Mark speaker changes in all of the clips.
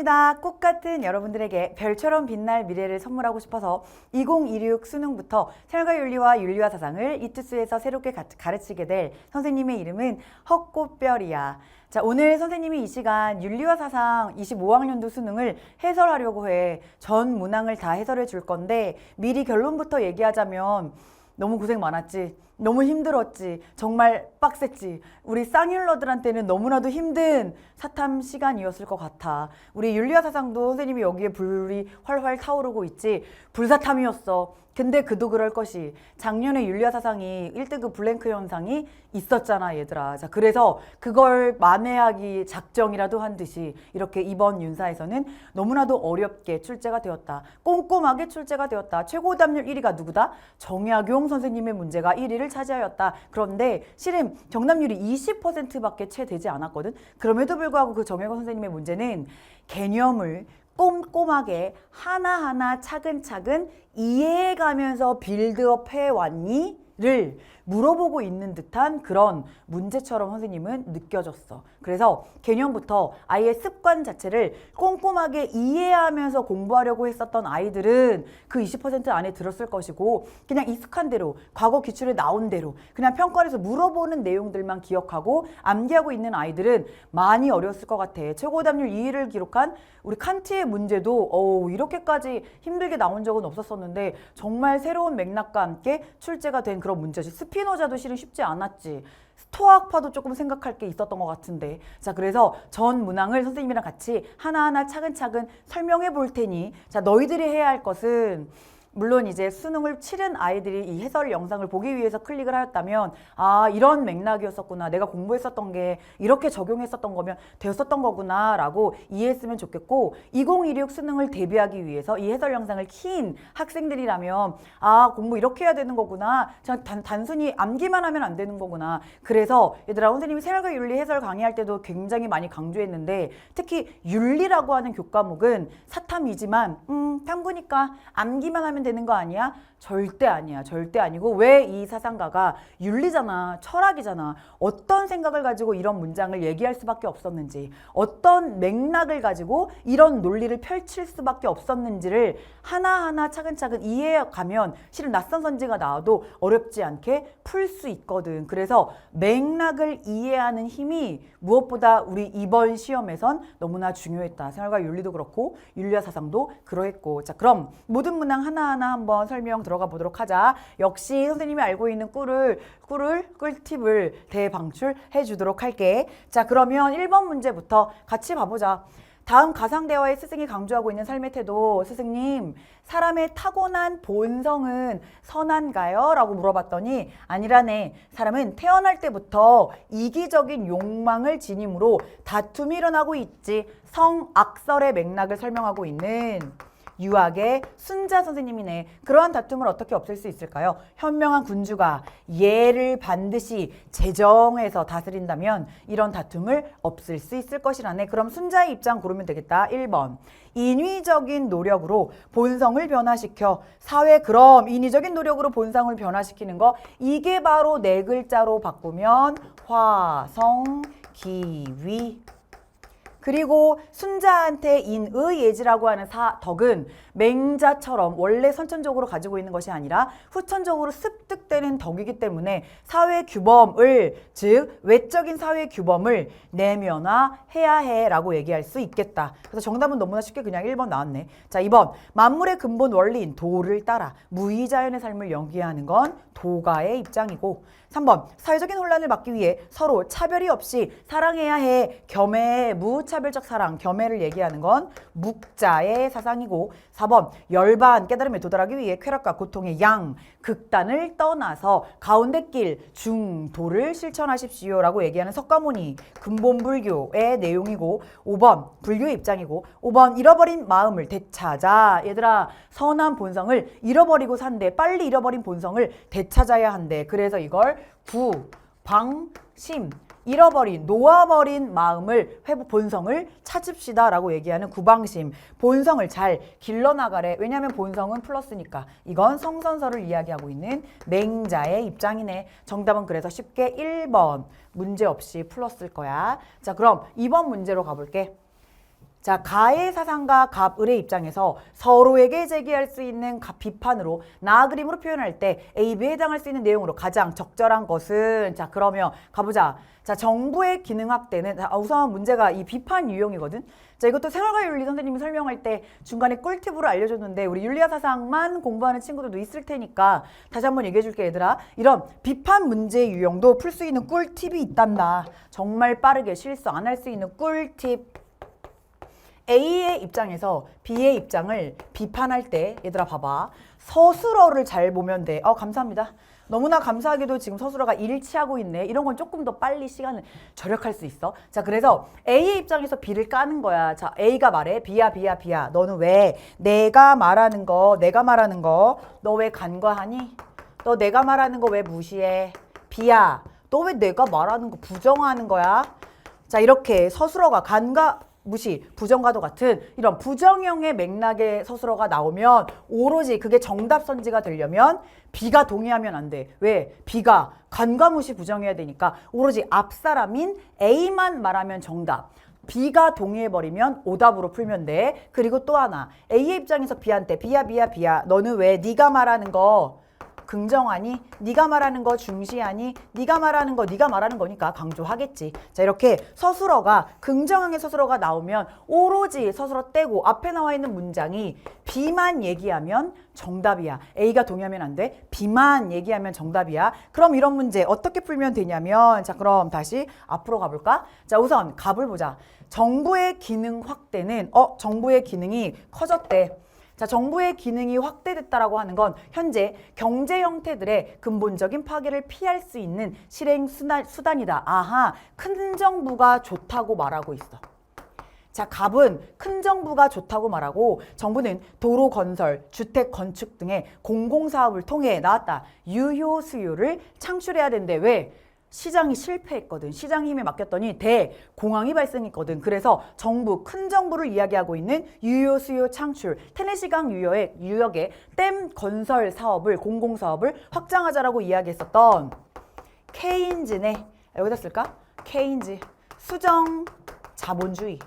Speaker 1: 반갑습니다. 꽃 같은 여러분들에게 별처럼 빛날 미래를 선물하고 싶어서 2026 수능부터 생활과 윤리와 윤리와 사상을 이투스에서 새롭게 가르치게 될 선생님의 이름은 헛꽃별이야. 자, 오늘 선생님이 이 시간 윤리와 사상 25학년도 수능을 해설하려고 해. 전 문항을 다 해설해 줄 건데 미리 결론부터 얘기하자면 너무 고생 많았지. 너무 힘들었지. 정말 빡셌지. 우리 쌍윤러들한테는 너무나도 힘든 사탐 시간이었을 것 같아. 우리 윤리와 사상도 선생님이 여기에 불이 활활 타오르고 있지. 불사탐이었어. 근데 그도 그럴 것이 작년에 윤리와 사상이 1등급 블랭크 현상이 있었잖아 얘들아. 자, 그래서 그걸 만회하기 작정이라도 한 듯이 이렇게 이번 윤사에서는 너무나도 어렵게 출제가 되었다. 꼼꼼하게 출제가 되었다. 최고 답률 1위가 누구다? 정약용 선생님의 문제가 1위를 차지하였다. 그런데 실은 정답률이 20%밖에 채 되지 않았거든. 그럼에도 불구하고 그 정약용 선생님의 문제는 개념을 꼼꼼하게 하나하나 차근차근 이해해가면서 빌드업 해왔니? 를 물어보고 있는 듯한 그런 문제처럼 선생님은 느껴졌어. 그래서 개념부터 아이의 습관 자체를 꼼꼼하게 이해하면서 공부하려고 했었던 아이들은 그 20% 안에 들었을 것이고 그냥 익숙한 대로 과거 기출에 나온 대로 그냥 평가에서 물어보는 내용들만 기억하고 암기하고 있는 아이들은 많이 어려웠을 것 같아. 최고 답률 2위를 기록한 우리 칸트의 문제도 이렇게까지 힘들게 나온 적은 없었었는데 정말 새로운 맥락과 함께 출제가 된 그런 문제지. 스피노자도 실은 쉽지 않았지. 스토아학파도 조금 생각할 게 있었던 것 같은데. 자, 그래서 전 문항을 선생님이랑 같이 하나하나 차근차근 설명해 볼 테니 자, 너희들이 해야 할 것은 물론 이제 수능을 치른 아이들이 이 해설 영상을 보기 위해서 클릭을 하였다면 아, 이런 맥락이었었구나. 내가 공부했었던 게 이렇게 적용했었던 거면 되었었던 거구나 라고 이해했으면 좋겠고 2026 수능을 대비하기 위해서 이 해설 영상을 킨 학생들이라면 아, 공부 이렇게 해야 되는 거구나. 단순히 암기만 하면 안 되는 거구나. 그래서 얘들아, 선생님이 생활과 윤리 해설 강의할 때도 굉장히 많이 강조했는데 특히 윤리라고 하는 교과목은 사탐이지만 탐구니까 암기만 하면 되는 거 아니야? 절대 아니야. 절대 아니고 왜 이 사상가가 윤리잖아. 철학이잖아. 어떤 생각을 가지고 이런 문장을 얘기할 수밖에 없었는지 어떤 맥락을 가지고 이런 논리를 펼칠 수밖에 없었는지를 하나하나 차근차근 이해해가면 실은 낯선 선지가 나와도 어렵지 않게 풀 수 있거든. 그래서 맥락을 이해하는 힘이 무엇보다 우리 이번 시험에선 너무나 중요했다. 생활과 윤리도 그렇고 윤리와 사상도 그러했고. 자, 그럼 모든 문항 하나하나 한번 설명 들어가 보도록 하자. 역시 선생님이 알고 있는 꿀팁을 대방출해 주도록 할게. 자, 그러면 1번 문제부터 같이 봐보자. 다음 가상대화의 스승이 강조하고 있는 삶의 태도. 스승님, 사람의 타고난 본성은 선한가요? 라고 물어봤더니 아니라네. 사람은 태어날 때부터 이기적인 욕망을 지님으로 다툼이 일어나고 있지. 성악설의 맥락을 설명하고 있는 유학의 순자 선생님이네. 그러한 다툼을 어떻게 없앨 수 있을까요? 현명한 군주가 예를 반드시 제정해서 다스린다면 이런 다툼을 없앨 수 있을 것이라네. 그럼 순자의 입장 고르면 되겠다. 1번. 인위적인 노력으로 본성을 변화시켜 그럼 인위적인 노력으로 본성을 변화시키는 거 이게 바로 네 글자로 바꾸면 화성기위. 그리고 순자한테 인의 예지라고 하는 덕은 맹자처럼 원래 선천적으로 가지고 있는 것이 아니라 후천적으로 습득되는 덕이기 때문에 사회 규범을, 즉 외적인 사회 규범을 내면화해야 해라고 얘기할 수 있겠다. 그래서 정답은 너무나 쉽게 그냥 1번 나왔네. 자, 2번. 만물의 근본 원리인 도를 따라 무의자연의 삶을 연기하는 건 도가의 입장이고 3번. 사회적인 혼란을 막기 위해 서로 차별이 없이 사랑해야 해. 겸해, 무차별적 사랑, 겸해를 얘기하는 건 묵자의 사상이고 4번. 열반, 깨달음에 도달하기 위해 쾌락과 고통의 양, 극단을 떠나서 가운데 길, 중도를 실천하십시오 라고 얘기하는 석가모니, 근본불교의 내용이고 5번. 불교의 입장이고 5번. 잃어버린 마음을 되찾아. 얘들아, 선한 본성을 잃어버리고 산대. 빨리 잃어버린 본성을 되찾아야 한대. 그래서 이걸 구방심, 놓아버린 마음을 본성을 찾읍시다 라고 얘기하는 구방심. 본성을 잘 길러나가래. 왜냐하면 본성은 플러스니까. 이건 성선설을 이야기하고 있는 맹자의 입장이네. 정답은 그래서 쉽게 1번 문제 없이 풀었을 거야. 자, 그럼 2번 문제로 가볼게. 자, 가의 사상과 갑을의 입장에서 서로에게 제기할 수 있는 비판으로 나 그림으로 표현할 때 A, B에 해당할 수 있는 내용으로 가장 적절한 것은 자, 그러면 가보자. 자, 정부의 기능 확대는 우선 문제가 이 비판 유형이거든. 자, 이것도 생활과 윤리 선생님이 설명할 때 중간에 꿀팁으로 알려줬는데 우리 윤리와 사상만 공부하는 친구들도 있을 테니까 다시 한번 얘기해 줄게 얘들아. 이런 비판 문제 유형도 풀 수 있는 꿀팁이 있단다. 정말 빠르게 실수 안 할 수 있는 꿀팁. A의 입장에서 B의 입장을 비판할 때 얘들아 봐봐. 서술어를 잘 보면 돼. 감사합니다. 너무나 감사하게도 지금 서술어가 일치하고 있네. 이런 건 조금 더 빨리 시간을 절약할 수 있어. 자, 그래서 A의 입장에서 B를 까는 거야. 자, A가 말해. B야. 너는 왜 내가 말하는 거 너 왜 간과하니? 너 내가 말하는 거 왜 무시해? B야. 너 왜 내가 말하는 거 부정하는 거야? 자, 이렇게 서술어가 간과 무시, 부정과도 같은 이런 부정형의 맥락의 서술어가 나오면 오로지 그게 정답 선지가 되려면 B가 동의하면 안 돼. 왜? B가 간과무시 부정해야 되니까 오로지 앞사람인 A만 말하면 정답. B가 동의해버리면 오답으로 풀면 돼. 그리고 또 하나. A의 입장에서 B한테 B야. 너는 왜 네가 말하는 거 긍정하니? 네가 말하는 거 중시하니? 네가 말하는 거니까 강조하겠지. 자, 이렇게 서술어가 긍정형의 서술어가 나오면 오로지 서술어 떼고 앞에 나와 있는 문장이 B만 얘기하면 정답이야. A가 동의하면 안 돼. B만 얘기하면 정답이야. 그럼 이런 문제 어떻게 풀면 되냐면 자, 그럼 다시 앞으로 가볼까? 자, 우선 갑을 보자. 정부의 기능 확대는 정부의 기능이 커졌대. 자, 정부의 기능이 확대됐다라고 하는 건 현재 경제 형태들의 근본적인 파괴를 피할 수 있는 실행 수단이다. 아하, 큰 정부가 좋다고 말하고 있어. 자, 갑은 큰 정부가 좋다고 말하고 정부는 도로 건설, 주택 건축 등의 공공사업을 통해 나왔다. 유효 수요를 창출해야 된대. 왜? 시장이 실패했거든. 시장 힘에 맡겼더니 대공황이 발생했거든. 그래서 정부, 큰 정부를 이야기하고 있는 유효 수요 창출, 테네시강 유역의 댐 건설 사업을, 공공사업을 확장하자라고 이야기했었던 케인즈네. 여기다 쓸까? 케인즈. 수정 자본주의.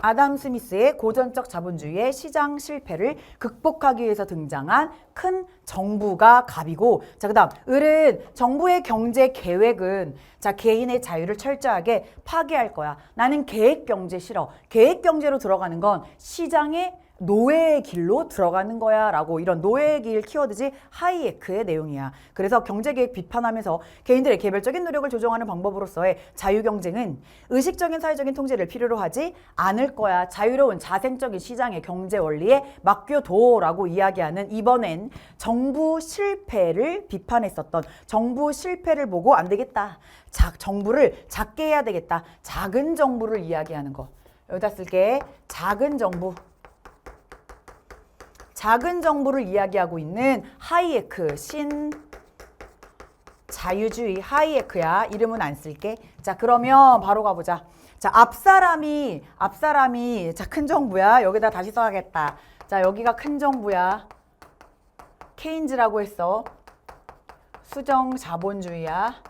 Speaker 1: 아담 스미스의 고전적 자본주의의 시장 실패를 극복하기 위해서 등장한 큰 정부가 갑이고, 자, 그 다음 을은 정부의 경제 계획은 자, 개인의 자유를 철저하게 파괴할 거야. 나는 계획 경제 싫어. 계획 경제로 들어가는 건 시장의 노예의 길로 들어가는 거야 라고, 이런 노예의 길 키워드지 하이에크의 내용이야. 그래서 경제계획 비판하면서 개인들의 개별적인 노력을 조정하는 방법으로서의 자유경쟁은 의식적인 사회적인 통제를 필요로 하지 않을 거야. 자유로운 자생적인 시장의 경제 원리에 맡겨둬라고 이야기하는, 이번엔 정부 실패를 비판했었던, 정부 실패를 보고 안 되겠다. 정부를 작게 해야 되겠다. 작은 정부를 이야기하는 거. 여기다 쓸게. 작은 정부. 작은 정부를 이야기하고 있는 하이에크, 자유주의 하이에크야. 이름은 안 쓸게. 자, 그러면 바로 가보자. 자, 앞사람이 자, 큰 정부야. 여기다 다시 써야겠다. 자, 여기가 큰 정부야. 케인즈라고 했어. 수정 자본주의야.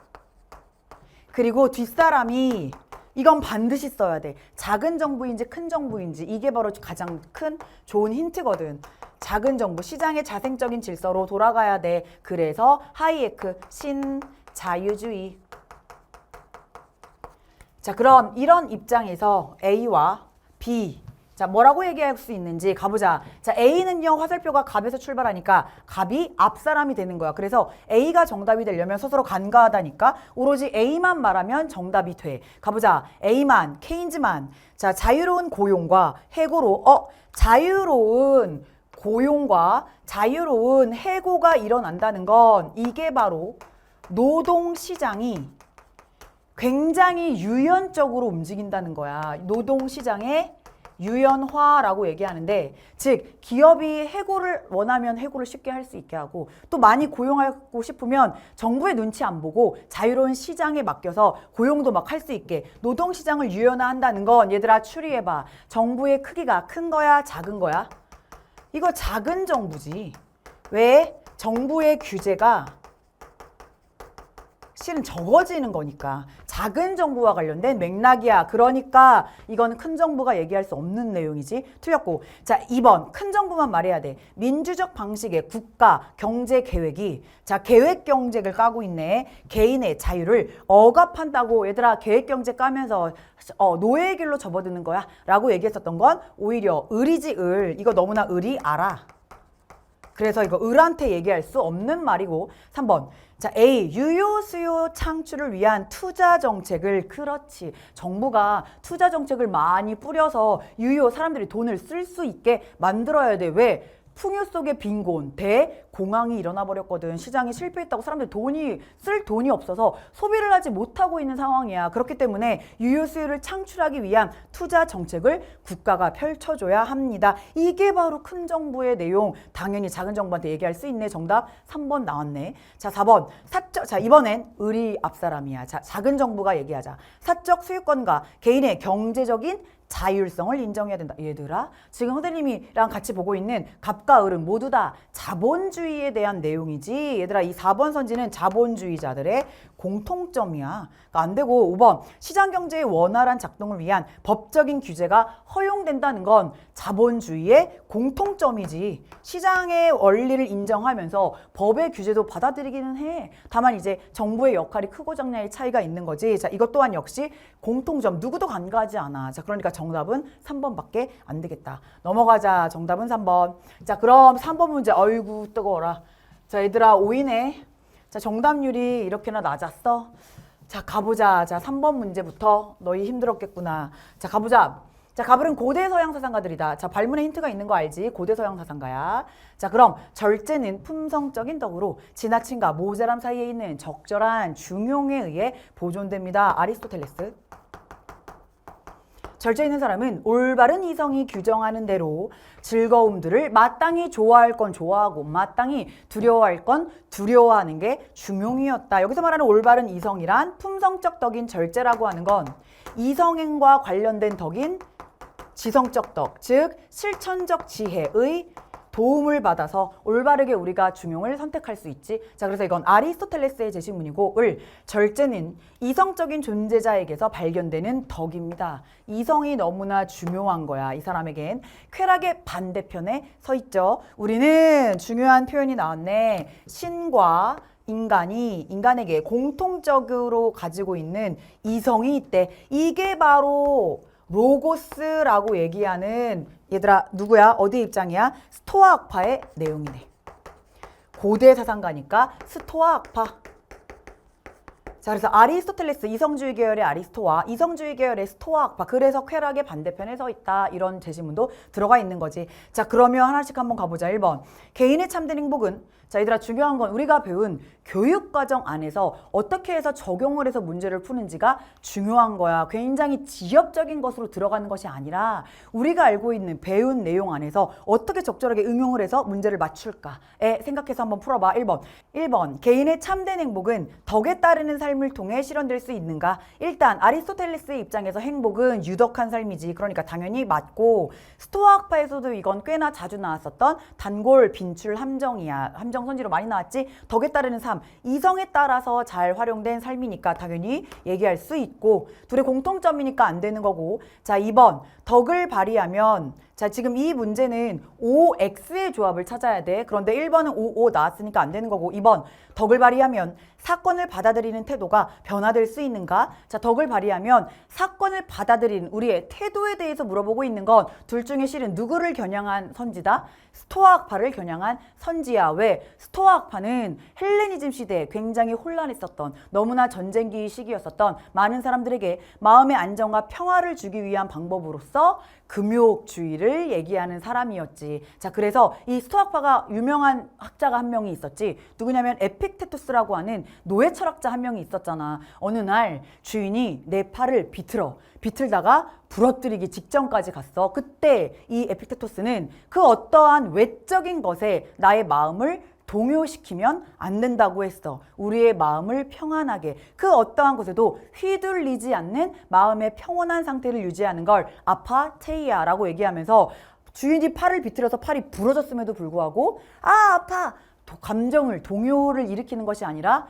Speaker 1: 그리고 뒷사람이, 이건 반드시 써야 돼. 작은 정부인지 큰 정부인지, 이게 바로 가장 큰 좋은 힌트거든. 작은 정부, 시장의 자생적인 질서로 돌아가야 돼. 그래서 하이에크, 자유주의. 자, 그럼 이런 입장에서 A와 B, 자, 뭐라고 얘기할 수 있는지 가보자. 자, A는요, 화살표가 갑에서 출발하니까 갑이 앞사람이 되는 거야. 그래서 A가 정답이 되려면 스스로 간과하다니까 오로지 A만 말하면 정답이 돼. 가보자. A만, 케인즈만. 자, 자유로운 고용과 해고로, 자유로운 고용과 자유로운 해고가 일어난다는 건 이게 바로 노동시장이 굉장히 유연적으로 움직인다는 거야. 노동시장의 유연화라고 얘기하는데, 즉 기업이 해고를 원하면 해고를 쉽게 할 수 있게 하고, 또 많이 고용하고 싶으면 정부의 눈치 안 보고 자유로운 시장에 맡겨서 고용도 막 할 수 있게 노동시장을 유연화한다는 건, 얘들아 추리해봐. 정부의 크기가 큰 거야 작은 거야? 이거 작은 정부지. 왜? 정부의 규제가 실은 적어지는 거니까 작은 정부와 관련된 맥락이야. 그러니까 이건 큰 정부가 얘기할 수 없는 내용이지. 틀렸고. 자, 2번 큰 정부만 말해야 돼. 민주적 방식의 국가 경제 계획이 자 계획 경제를 까고 있네. 개인의 자유를 억압한다고. 얘들아 계획 경제 까면서 노예의 길로 접어드는 거야 라고 얘기했었던 건 오히려 을이지. 을. 이거 너무나 을이 알아. 그래서 이거 을한테 얘기할 수 없는 말이고. 3번 자 A 유효 수요 창출을 위한 투자 정책을. 그렇지. 정부가 투자 정책을 많이 뿌려서 유효 사람들이 돈을 쓸 수 있게 만들어야 돼. 왜? 풍요 속의 빈곤, 대공황이 일어나 버렸거든. 시장이 실패했다고 사람들이 쓸 돈이 없어서 소비를 하지 못하고 있는 상황이야. 그렇기 때문에 유효 수요를 창출하기 위한 투자 정책을 국가가 펼쳐줘야 합니다. 이게 바로 큰 정부의 내용. 당연히 작은 정부한테 얘기할 수 있네. 정답 3번 나왔네. 자, 4번. 자, 이번엔 을이 앞사람이야. 자, 작은 정부가 얘기하자. 사적 소유권과 개인의 경제적인 자율성을 인정해야 된다. 얘들아, 지금 선생님이랑 같이 보고 있는 갑과 을은 모두 다 자본주의에 대한 내용이지. 얘들아, 이 4번 선지는 자본주의자들의 공통점이야. 그러니까 안 되고. 5번 시장경제의 원활한 작동을 위한 법적인 규제가 허용된다는 건 자본주의의 공통점이지. 시장의 원리를 인정하면서 법의 규제도 받아들이기는 해. 다만 이제 정부의 역할이 크고 작냐의 차이가 있는 거지. 자, 이것 또한 역시 공통점. 누구도 간과하지 않아. 자, 그러니까 정답은 3번밖에 안 되겠다. 넘어가자. 정답은 3번. 자, 그럼 3번 문제. 어이구 뜨거워라. 자, 얘들아 5이네. 자, 정답률이 이렇게나 낮았어? 자, 가보자. 자, 3번 문제부터. 너희 힘들었겠구나. 자, 가보자. 자, 가불은 고대 서양 사상가들이다. 자, 발문에 힌트가 있는 거 알지? 고대 서양 사상가야. 자, 그럼 절제는 품성적인 덕으로 지나침과 모자람 사이에 있는 적절한 중용에 의해 보존됩니다. 아리스토텔레스. 절제 있는 사람은 올바른 이성이 규정하는 대로 즐거움들을 마땅히 좋아할 건 좋아하고 마땅히 두려워할 건 두려워하는 게 중용이었다. 여기서 말하는 올바른 이성이란 품성적 덕인 절제라고 하는 건 이성행과 관련된 덕인 지성적 덕, 즉 실천적 지혜의 도움을 받아서 올바르게 우리가 중용을 선택할 수 있지. 자, 그래서 이건 아리스토텔레스의 제시문이고, 절제는 이성적인 존재자에게서 발견되는 덕입니다. 이성이 너무나 중요한 거야. 이 사람에겐. 쾌락의 반대편에 서 있죠. 우리는 중요한 표현이 나왔네. 신과 인간에게 공통적으로 가지고 있는 이성이 있대. 이게 바로 로고스라고 얘기하는, 얘들아 누구야? 어디 입장이야? 스토아 학파의 내용이네. 고대 사상가니까 스토아 학파. 자, 그래서 아리스토텔레스 이성주의 계열의 아리스토와 이성주의 계열의 스토아 학파. 그래서 쾌락의 반대편에 서 있다. 이런 제시문도 들어가 있는 거지. 자, 그러면 하나씩 한번 가보자. 1번. 개인의 참된 행복은, 자, 얘들아 중요한 건 우리가 배운 교육과정 안에서 어떻게 해서 적용을 해서 문제를 푸는지가 중요한 거야. 굉장히 지엽적인 것으로 들어가는 것이 아니라 우리가 알고 있는 배운 내용 안에서 어떻게 적절하게 응용을 해서 문제를 맞출까에 생각해서 한번 풀어봐. 1번. 개인의 참된 행복은 덕에 따르는 삶을 통해 실현될 수 있는가? 일단 아리스토텔레스의 입장에서 행복은 유덕한 삶이지. 그러니까 당연히 맞고, 스토아 학파에서도 이건 꽤나 자주 나왔었던 단골 빈출 함정이야. 함정 선지로 많이 나왔지. 덕에 따르는 삶, 이성에 따라서 잘 활용된 삶이니까 당연히 얘기할 수 있고, 둘의 공통점이니까 안 되는 거고. 자, 2번. 덕을 발휘하면, 자, 지금 이 문제는 OX의 조합을 찾아야 돼. 그런데 1번은 OO 나왔으니까 안 되는 거고, 2번. 덕을 발휘하면 사건을 받아들이는 태도가 변화될 수 있는가? 자, 덕을 발휘하면 사건을 받아들이는 우리의 태도에 대해서 물어보고 있는 건 둘 중에 실은 누구를 겨냥한 선지다? 스토아 학파를 겨냥한 선지야. 왜? 스토아 학파는 헬레니즘 시대에 굉장히 혼란했었던, 너무나 전쟁기 시기였었던 많은 사람들에게 마음의 안정과 평화를 주기 위한 방법으로서 금욕주의를 얘기하는 사람이었지. 자, 그래서 이 스토아 학파가 유명한 학자가 한 명이 있었지. 누구냐면 에픽테토스라고 하는 노예 철학자 한 명이 있었잖아. 어느 날 주인이 내 팔을 비틀다가 부러뜨리기 직전까지 갔어. 그때 이 에픽테토스는 그 어떠한 외적인 것에 나의 마음을 동요시키면 안 된다고 했어. 우리의 마음을 평안하게, 그 어떠한 것에도 휘둘리지 않는 마음의 평온한 상태를 유지하는 걸 아파테이아라고 얘기하면서, 주인이 팔을 비틀어서 팔이 부러졌음에도 불구하고 아파! 감정을, 동요를 일으키는 것이 아니라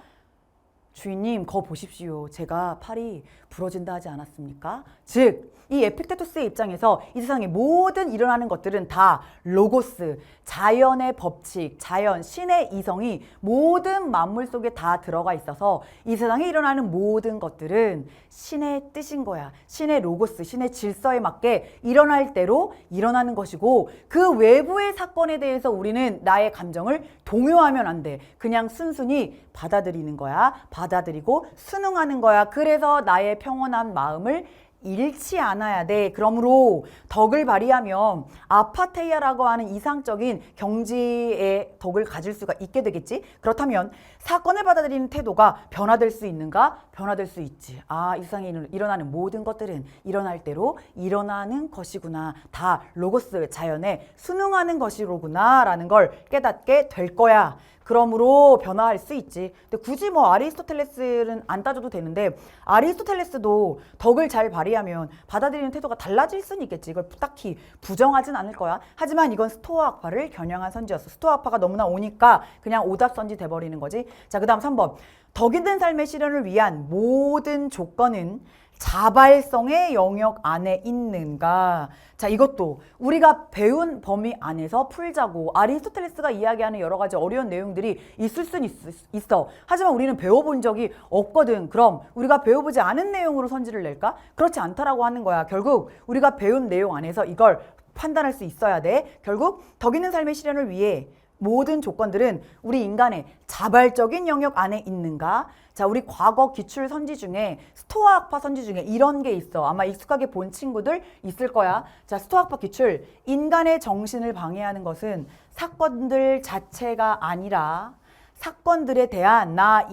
Speaker 1: 주인님, 거 보십시오. 제가 팔이 부러진다 하지 않았습니까? 즉, 이 에픽테토스의 입장에서 이 세상에 모든 일어나는 것들은 다 로고스, 자연의 법칙, 자연, 신의 이성이 모든 만물 속에 다 들어가 있어서 이 세상에 일어나는 모든 것들은 신의 뜻인 거야. 신의 로고스, 신의 질서에 맞게 일어날 대로 일어나는 것이고 그 외부의 사건에 대해서 우리는 나의 감정을 동요하면 안 돼. 그냥 순순히 받아들이는 거야. 받아들이고 순응하는 거야. 그래서 나의 평온한 마음을 잃지 않아야 돼. 그러므로 덕을 발휘하면 아파테이아라고 하는 이상적인 경지의 덕을 가질 수가 있게 되겠지. 그렇다면 사건을 받아들이는 태도가 변화될 수 있는가? 변화될 수 있지. 아, 이 세상에 일어나는 모든 것들은 일어날 대로 일어나는 것이구나. 다 로고스, 자연에 순응하는 것이로구나 라는 걸 깨닫게 될 거야. 그러므로 변화할 수 있지. 근데 굳이 뭐 아리스토텔레스는 안 따져도 되는데 아리스토텔레스도 덕을 잘 발휘하면 받아들이는 태도가 달라질 수는 있겠지. 이걸 딱히 부정하진 않을 거야. 하지만 이건 스토아학파를 겨냥한 선지였어. 스토아학파가 너무나 오니까 그냥 오답 선지 돼버리는 거지. 자, 그 다음 3번. 덕 있는 삶의 실현을 위한 모든 조건은 자발성의 영역 안에 있는가? 자, 이것도 우리가 배운 범위 안에서 풀자고. 아리스토텔레스가 이야기하는 여러 가지 어려운 내용들이 있을 수는 있어. 하지만 우리는 배워본 적이 없거든. 그럼 우리가 배워보지 않은 내용으로 선지를 낼까? 그렇지 않다라고 하는 거야. 결국 우리가 배운 내용 안에서 이걸 판단할 수 있어야 돼. 결국 덕 있는 삶의 실현을 위해 모든 조건들은 우리 인간의 자발적인 영역 안에 있는가? 자, 우리 과거 기출 선지 중에 스토아학파 선지 중에 이런 게 있어. 아마 익숙하게 본 친구들 있을 거야. 자, 스토아학파 기출. 인간의 정신을 방해하는 것은 사건들 자체가 아니라 사건들에 대한 나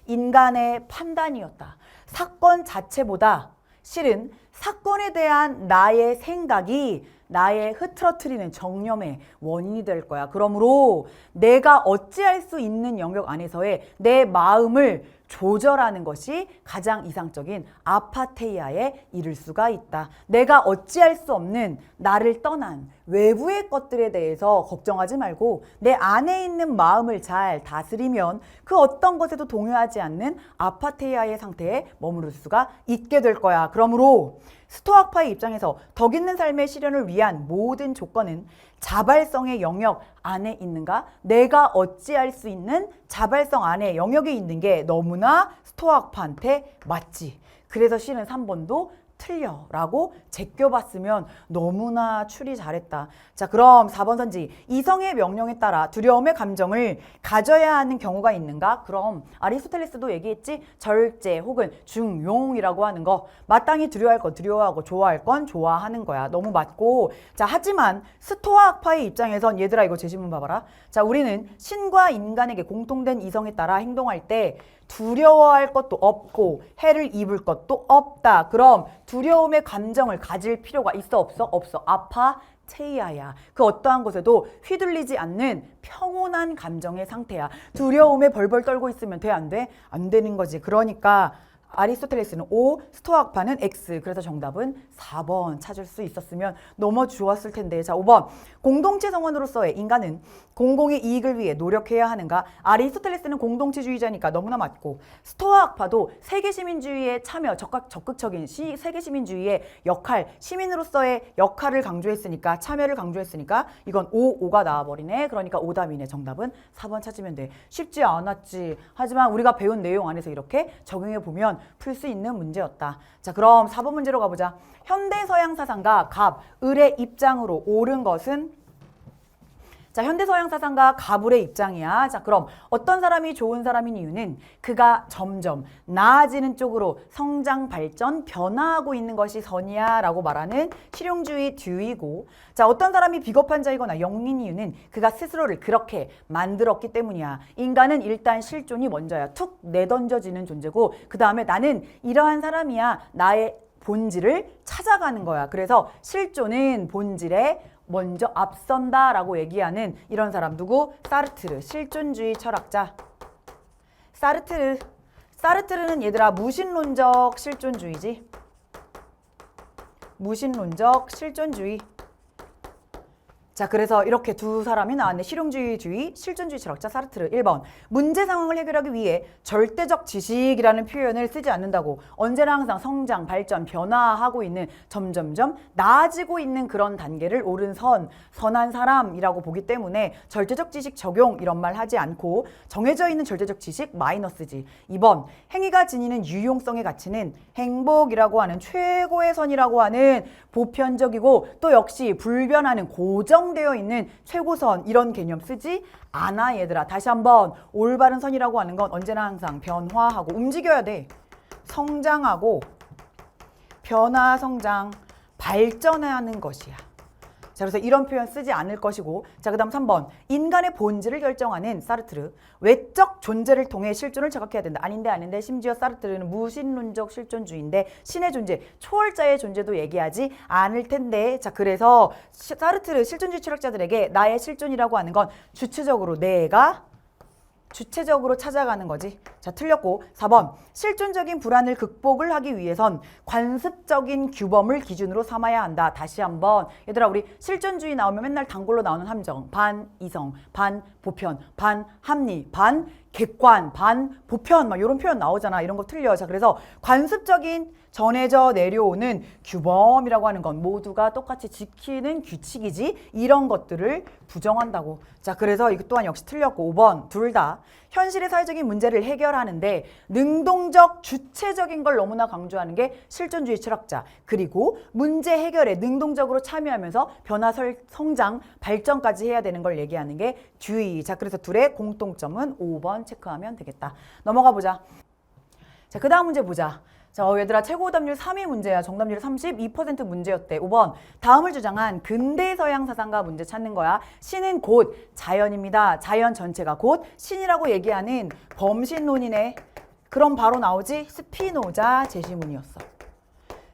Speaker 1: 인간의 판단이었다. 사건 자체보다 실은 사건에 대한 나의 생각이 나의 흐트러트리는 정념의 원인이 될 거야. 그러므로 내가 어찌할 수 있는 영역 안에서의 내 마음을 조절하는 것이 가장 이상적인 아파테이아에 이를 수가 있다. 내가 어찌할 수 없는 나를 떠난 외부의 것들에 대해서 걱정하지 말고 내 안에 있는 마음을 잘 다스리면 그 어떤 것에도 동요하지 않는 아파테이아의 상태에 머무를 수가 있게 될 거야. 그러므로 스토아학파의 입장에서 덕 있는 삶의 실현을 위한 모든 조건은 자발성의 영역 안에 있는가? 내가 어찌할 수 있는 자발성 안에 영역에 있는 게 너무나 스토아학파한테 맞지. 그래서 실은 3번도 틀려 라고 제껴봤으면 너무나 추리 잘했다. 자, 그럼 4번 선지. 이성의 명령에 따라 두려움의 감정을 가져야 하는 경우가 있는가? 그럼 아리스토텔레스도 얘기했지. 절제 혹은 중용이라고 하는 거. 마땅히 두려워할 건 두려워하고 좋아할 건 좋아하는 거야. 너무 맞고. 자, 하지만 스토아학파의 입장에선 얘들아 이거 제시문 봐봐라. 자, 우리는 신과 인간에게 공통된 이성에 따라 행동할 때 두려워할 것도 없고 해를 입을 것도 없다. 그럼 두려움의 감정을 가질 필요가 있어 없어? 없어. 아파테이아야. 그 어떠한 것에도 휘둘리지 않는 평온한 감정의 상태야. 두려움에 벌벌 떨고 있으면 돼? 안 돼? 안 되는 거지. 그러니까 아리스토텔레스는 O, 스토아학파는 X. 그래서 정답은 4번 찾을 수 있었으면 너무 좋았을 텐데. 자, 5번. 공동체 성원으로서의 인간은 공공의 이익을 위해 노력해야 하는가? 아리스토텔레스는 공동체주의자니까 너무나 맞고, 스토아학파도 세계시민주의에 참여, 적극적인 세계시민주의의 역할, 시민으로서의 역할을 강조했으니까, 참여를 강조했으니까 이건 O가 나와버리네. 그러니까 오답이네. 정답은 4번 찾으면 돼. 쉽지 않았지. 하지만 우리가 배운 내용 안에서 이렇게 적용해보면 풀 수 있는 문제였다. 자, 그럼 4번 문제로 가보자. 현대 서양 사상가 갑, 을의 입장으로 옳은 것은? 자, 현대 서양 사상가 가불의 입장이야. 자, 그럼 어떤 사람이 좋은 사람인 이유는 그가 점점 나아지는 쪽으로 성장, 발전, 변화하고 있는 것이 선이야 라고 말하는 실용주의 듀이고, 자, 어떤 사람이 비겁한 자이거나 영린 이유는 그가 스스로를 그렇게 만들었기 때문이야. 인간은 일단 실존이 먼저야. 툭 내던져지는 존재고, 그 다음에 나는 이러한 사람이야. 나의 본질을 찾아가는 거야. 그래서 실존은 본질에 먼저 앞선다라고 얘기하는 이런 사람 누구? 사르트르, 실존주의 철학자. 사르트르는 얘들아 무신론적 실존주의지. 무신론적 실존주의. 자, 그래서 이렇게 두 사람이 나왔네. 실용주의, 실존주의 철학자 사르트르. 1번. 문제 상황을 해결하기 위해 절대적 지식이라는 표현을 쓰지 않는다고. 언제나 항상 성장, 발전, 변화하고 있는 점점점 나아지고 있는 그런 단계를 옳은 선한 사람이라고 보기 때문에 절대적 지식 적용 이런 말 하지 않고 정해져 있는 절대적 지식 마이너스지. 2번. 행위가 지니는 유용성의 가치는 행복이라고 하는 최고의 선이라고 하는 보편적이고 또 역시 불변하는 고정되어 있는 최고선 이런 개념 쓰지 않아 얘들아. 다시 한번 올바른 선이라고 하는 건 언제나 항상 변화하고 움직여야 돼. 성장하고 변화, 성장, 발전하는 것이야. 자, 그래서 이런 표현 쓰지 않을 것이고, 자, 그 다음 3번. 인간의 본질을 결정하는 사르트르. 외적 존재를 통해 실존을 자각해야 된다. 아닌데. 심지어 사르트르는 무신론적 실존주의인데 신의 존재, 초월자의 존재도 얘기하지 않을 텐데. 자, 그래서 사르트르 실존주의 철학자들에게 나의 실존이라고 하는 건 주체적으로 내가 주체적으로 찾아가는 거지. 자, 틀렸고. 4번. 실존적인 불안을 극복을 하기 위해선 관습적인 규범을 기준으로 삼아야 한다. 다시 한번. 얘들아, 우리 실존주의 나오면 맨날 단골로 나오는 함정. 반 이성, 반 보편, 반 합리, 반 객관, 반 보편 막 이런 표현 나오잖아. 이런 거 틀려. 자, 그래서 관습적인 전해져 내려오는 규범이라고 하는 건 모두가 똑같이 지키는 규칙이지 이런 것들을 부정한다고. 자, 그래서 이것 또한 역시 틀렸고. 5번 둘 다 현실의 사회적인 문제를 해결하는데 능동적 주체적인 걸 너무나 강조하는 게 실존주의 철학자. 그리고 문제 해결에 능동적으로 참여하면서 변화, 성장, 발전까지 해야 되는 걸 얘기하는 게 주의. 자, 그래서 둘의 공통점은 5번 체크하면 되겠다. 넘어가 보자. 자, 그 다음 문제 보자. 자, 얘들아, 최고 오답률 3위 문제야. 정답률 32% 문제였대. 5번. 다음을 주장한 근대 서양 사상가 문제 찾는 거야. 신은 곧 자연입니다. 자연 전체가 곧 신이라고 얘기하는 범신론이네. 그럼 바로 나오지? 스피노자 제시문이었어.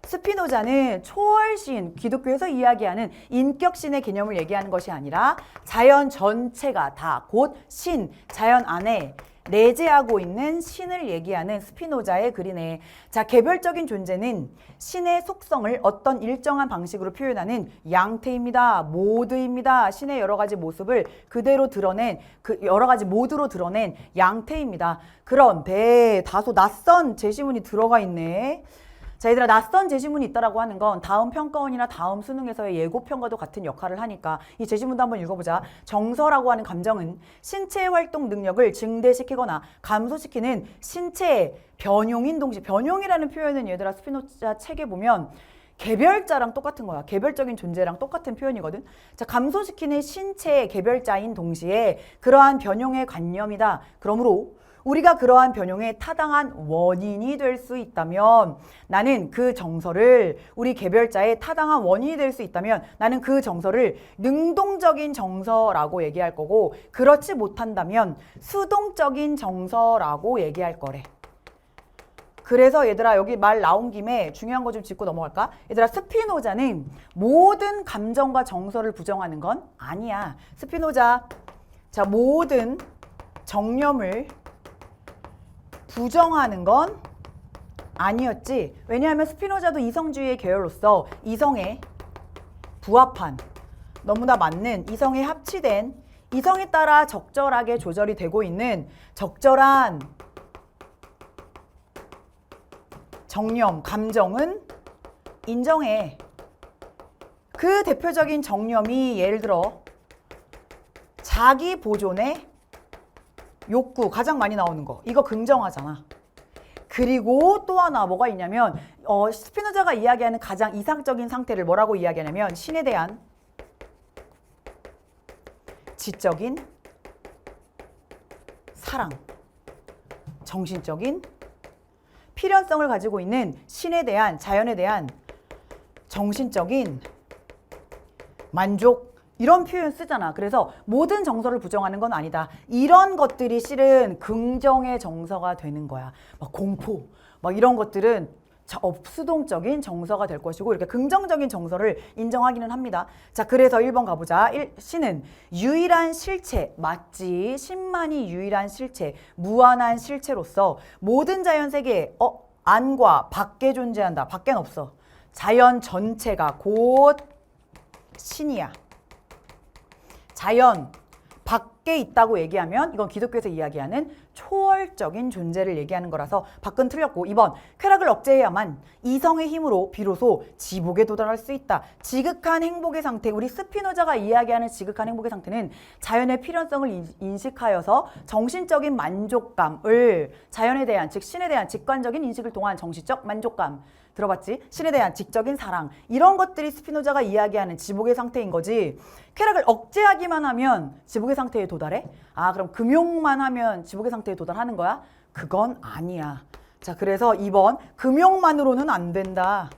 Speaker 1: 스피노자는 초월신, 기독교에서 이야기하는 인격신의 개념을 얘기하는 것이 아니라 자연 전체가 다 곧 신, 자연 안에 내재하고 있는 신을 얘기하는 스피노자의 글이네. 자, 개별적인 존재는 신의 속성을 어떤 일정한 방식으로 표현하는 양태입니다. 모드입니다. 신의 여러 가지 모습을 그대로 드러낸, 그 여러 가지 모드로 드러낸 양태입니다. 그런데 다소 낯선 제시문이 들어가 있네. 자, 얘들아, 낯선 제시문이 있다라고 하는 건 다음 평가원이나 다음 수능에서의 예고편과도 같은 역할을 하니까 이 제시문도 한번 읽어보자. 정서라고 하는 감정은 신체의 활동 능력을 증대시키거나 감소시키는 신체의 변용인 동시에, 변용이라는 표현은 얘들아 스피노자 책에 보면 개별자랑 똑같은 거야. 개별적인 존재랑 똑같은 표현이거든. 자, 감소시키는 신체의 개별자인 동시에 그러한 변용의 관념이다. 그러므로 우리가 그러한 변용의 타당한 원인이 될 수 있다면 나는 그 정서를, 우리 개별자의 타당한 원인이 될 수 있다면 나는 그 정서를 능동적인 정서라고 얘기할 거고, 그렇지 못한다면 수동적인 정서라고 얘기할 거래. 그래서 얘들아, 여기 말 나온 김에 중요한 거 좀 짚고 넘어갈까? 얘들아, 스피노자는 모든 감정과 정서를 부정하는 건 아니야. 스피노자, 자, 모든 정념을 부정하는 건 아니었지. 왜냐하면 스피노자도 이성주의의 계열로서 이성에 부합한, 너무나 맞는, 이성에 합치된, 이성에 따라 적절하게 조절이 되고 있는 적절한 정념, 감정은 인정해. 그 대표적인 정념이 예를 들어 자기 보존의 욕구, 가장 많이 나오는 거. 이거 긍정하잖아. 그리고 또 하나 뭐가 있냐면 스피노자가 이야기하는 가장 이상적인 상태를 뭐라고 이야기하냐면 신에 대한 지적인 사랑, 정신적인 필연성을 가지고 있는 신에 대한, 자연에 대한 정신적인 만족, 이런 표현 쓰잖아. 그래서 모든 정서를 부정하는 건 아니다. 이런 것들이 실은 긍정의 정서가 되는 거야. 막 공포, 막 이런 것들은 수동적인 정서가 될 것이고, 이렇게 긍정적인 정서를 인정하기는 합니다. 자, 그래서 1번 가보자. 신은 유일한 실체, 맞지? 신만이 유일한 실체, 무한한 실체로서 모든 자연 세계에 안과 밖에 존재한다. 밖엔 없어. 자연 전체가 곧 신이야. 자연 밖에 있다고 얘기하면 이건 기독교에서 이야기하는 초월적인 존재를 얘기하는 거라서 밖은 틀렸고 2번 쾌락을 억제해야만 이성의 힘으로 비로소 지복에 도달할 수 있다. 지극한 행복의 상태, 우리 스피노자가 이야기하는 지극한 행복의 상태는 자연의 필연성을 인식하여서 정신적인 만족감을 자연에 대한 즉 신에 대한 직관적인 인식을 통한 정신적 만족감 들어봤지? 신에 대한 직적인 사랑 이런 것들이 스피노자가 이야기하는 지복의 상태인 거지. 쾌락을 억제하기만 하면 지복의 상태에 도달해? 아 그럼 금욕만 하면 지복의 상태에 도달하는 거야? 그건 아니야. 자 그래서 2번 금욕만으로는 안 된다.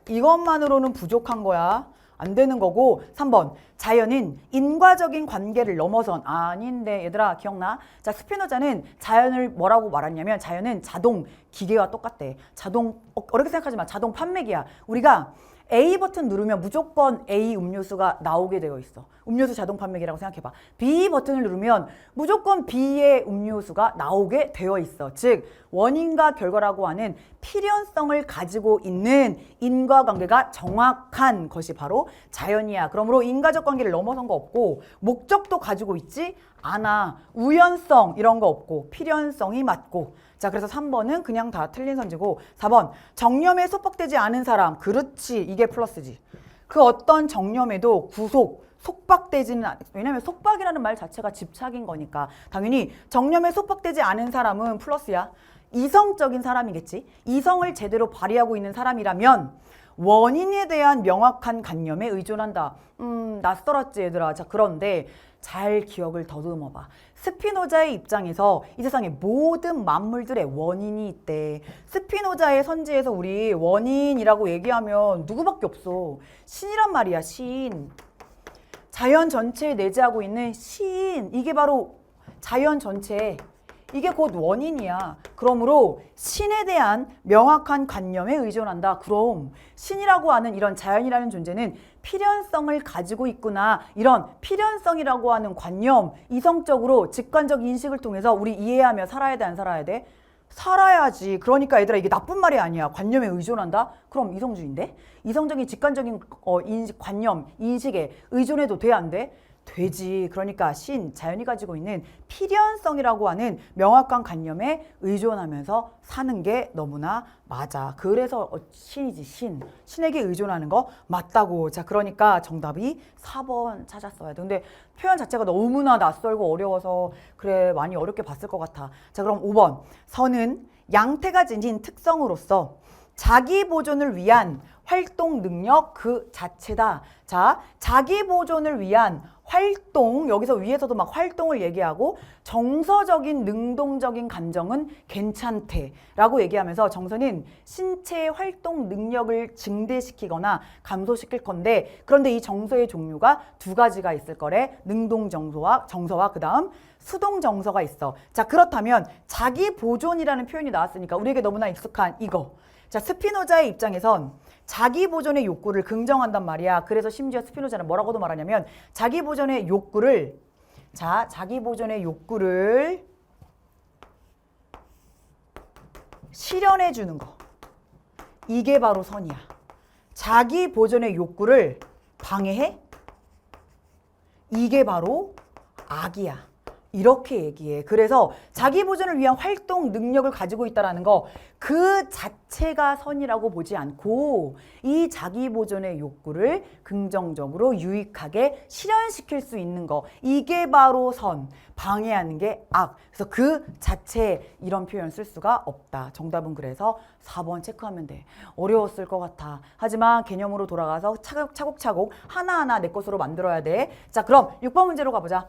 Speaker 1: 이것만으로는 부족한 거야. 안 되는 거고 3번 자연은 인과적인 관계를 넘어선 아닌데 얘들아 기억나? 자 스피노자는 자연을 뭐라고 말했냐면 자연은 자동 기계와 똑같대. 자동 어렵게 생각하지 마. 자동 판매기야. 우리가 A 버튼 누르면 무조건 A 음료수가 나오게 되어 있어. 음료수 자동 판매기라고 생각해봐. B 버튼을 누르면 무조건 B의 음료수가 나오게 되어 있어. 즉 원인과 결과라고 하는 필연성을 가지고 있는 인과관계가 정확한 것이 바로 자연이야. 그러므로 인과적 관계를 넘어선 거 없고 목적도 가지고 있지 않아. 우연성 이런 거 없고 필연성이 맞고. 자 그래서 3번은 그냥 다 틀린 선지고 4번 정념에 속박되지 않은 사람. 그렇지 이게 플러스지. 그 어떤 정념에도 속박되지는 왜냐면 속박이라는 말 자체가 집착인 거니까 당연히 정념에 속박되지 않은 사람은 플러스야. 이성적인 사람이겠지. 이성을 제대로 발휘하고 있는 사람이라면 원인에 대한 명확한 관념에 의존한다. 낯설었지 얘들아. 자 그런데 잘 기억을 더듬어 봐. 스피노자의 입장에서 이 세상의 모든 만물들의 원인이 있대. 스피노자의 선지에서 우리 원인이라고 얘기하면 누구밖에 없어. 신이란 말이야. 신. 자연 전체에 내재하고 있는 신. 이게 바로 자연 전체. 이게 곧 원인이야. 그러므로 신에 대한 명확한 관념에 의존한다. 그럼 신이라고 하는 이런 자연이라는 존재는 필연성을 가지고 있구나. 이런 필연성이라고 하는 관념, 이성적으로 직관적 인식을 통해서 우리 이해하며 살아야 돼, 안 살아야 돼? 살아야지. 그러니까 얘들아 이게 나쁜 말이 아니야. 관념에 의존한다? 그럼 이성주의인데? 이성적인 직관적인 인식, 관념, 인식에 의존해도 돼, 안 돼? 되지. 그러니까 신, 자연이 가지고 있는 필연성이라고 하는 명확한 관념에 의존하면서 사는 게 너무나 맞아. 그래서 신이지, 신. 신에게 의존하는 거 맞다고. 자, 그러니까 정답이 4번 찾았어야 돼. 근데 표현 자체가 너무나 낯설고 어려워서 그래, 많이 어렵게 봤을 것 같아. 자, 그럼 5번. 선은 양태가 지닌 특성으로서 자기 보존을 위한 활동 능력 그 자체다. 자, 자기 보존을 위한 활동, 여기서 위에서도 막 활동을 얘기하고 정서적인 능동적인 감정은 괜찮대 라고 얘기하면서 정서는 신체의 활동 능력을 증대시키거나 감소시킬 건데 그런데 이 정서의 종류가 두 가지가 있을 거래. 능동정서와 그 다음 수동정서가 있어. 자 그렇다면 자기 보존이라는 표현이 나왔으니까 우리에게 너무나 익숙한 이거. 자 스피노자의 입장에선 자기 보존의 욕구를 긍정한단 말이야. 그래서 심지어 스피노자는 뭐라고도 말하냐면 자기 보존의 욕구를 실현해 주는 거. 이게 바로 선이야. 자기 보존의 욕구를 방해해? 이게 바로 악이야. 이렇게 얘기해. 그래서 자기 보존을 위한 활동 능력을 가지고 있다는 거 그 자체가 선이라고 보지 않고 이 자기 보존의 욕구를 긍정적으로 유익하게 실현시킬 수 있는 거 이게 바로 선. 방해하는 게 악. 그래서 그 자체에 이런 표현 쓸 수가 없다. 정답은 그래서 4번 체크하면 돼. 어려웠을 것 같아. 하지만 개념으로 돌아가서 차곡차곡 하나하나 내 것으로 만들어야 돼. 자 그럼 6번 문제로 가보자.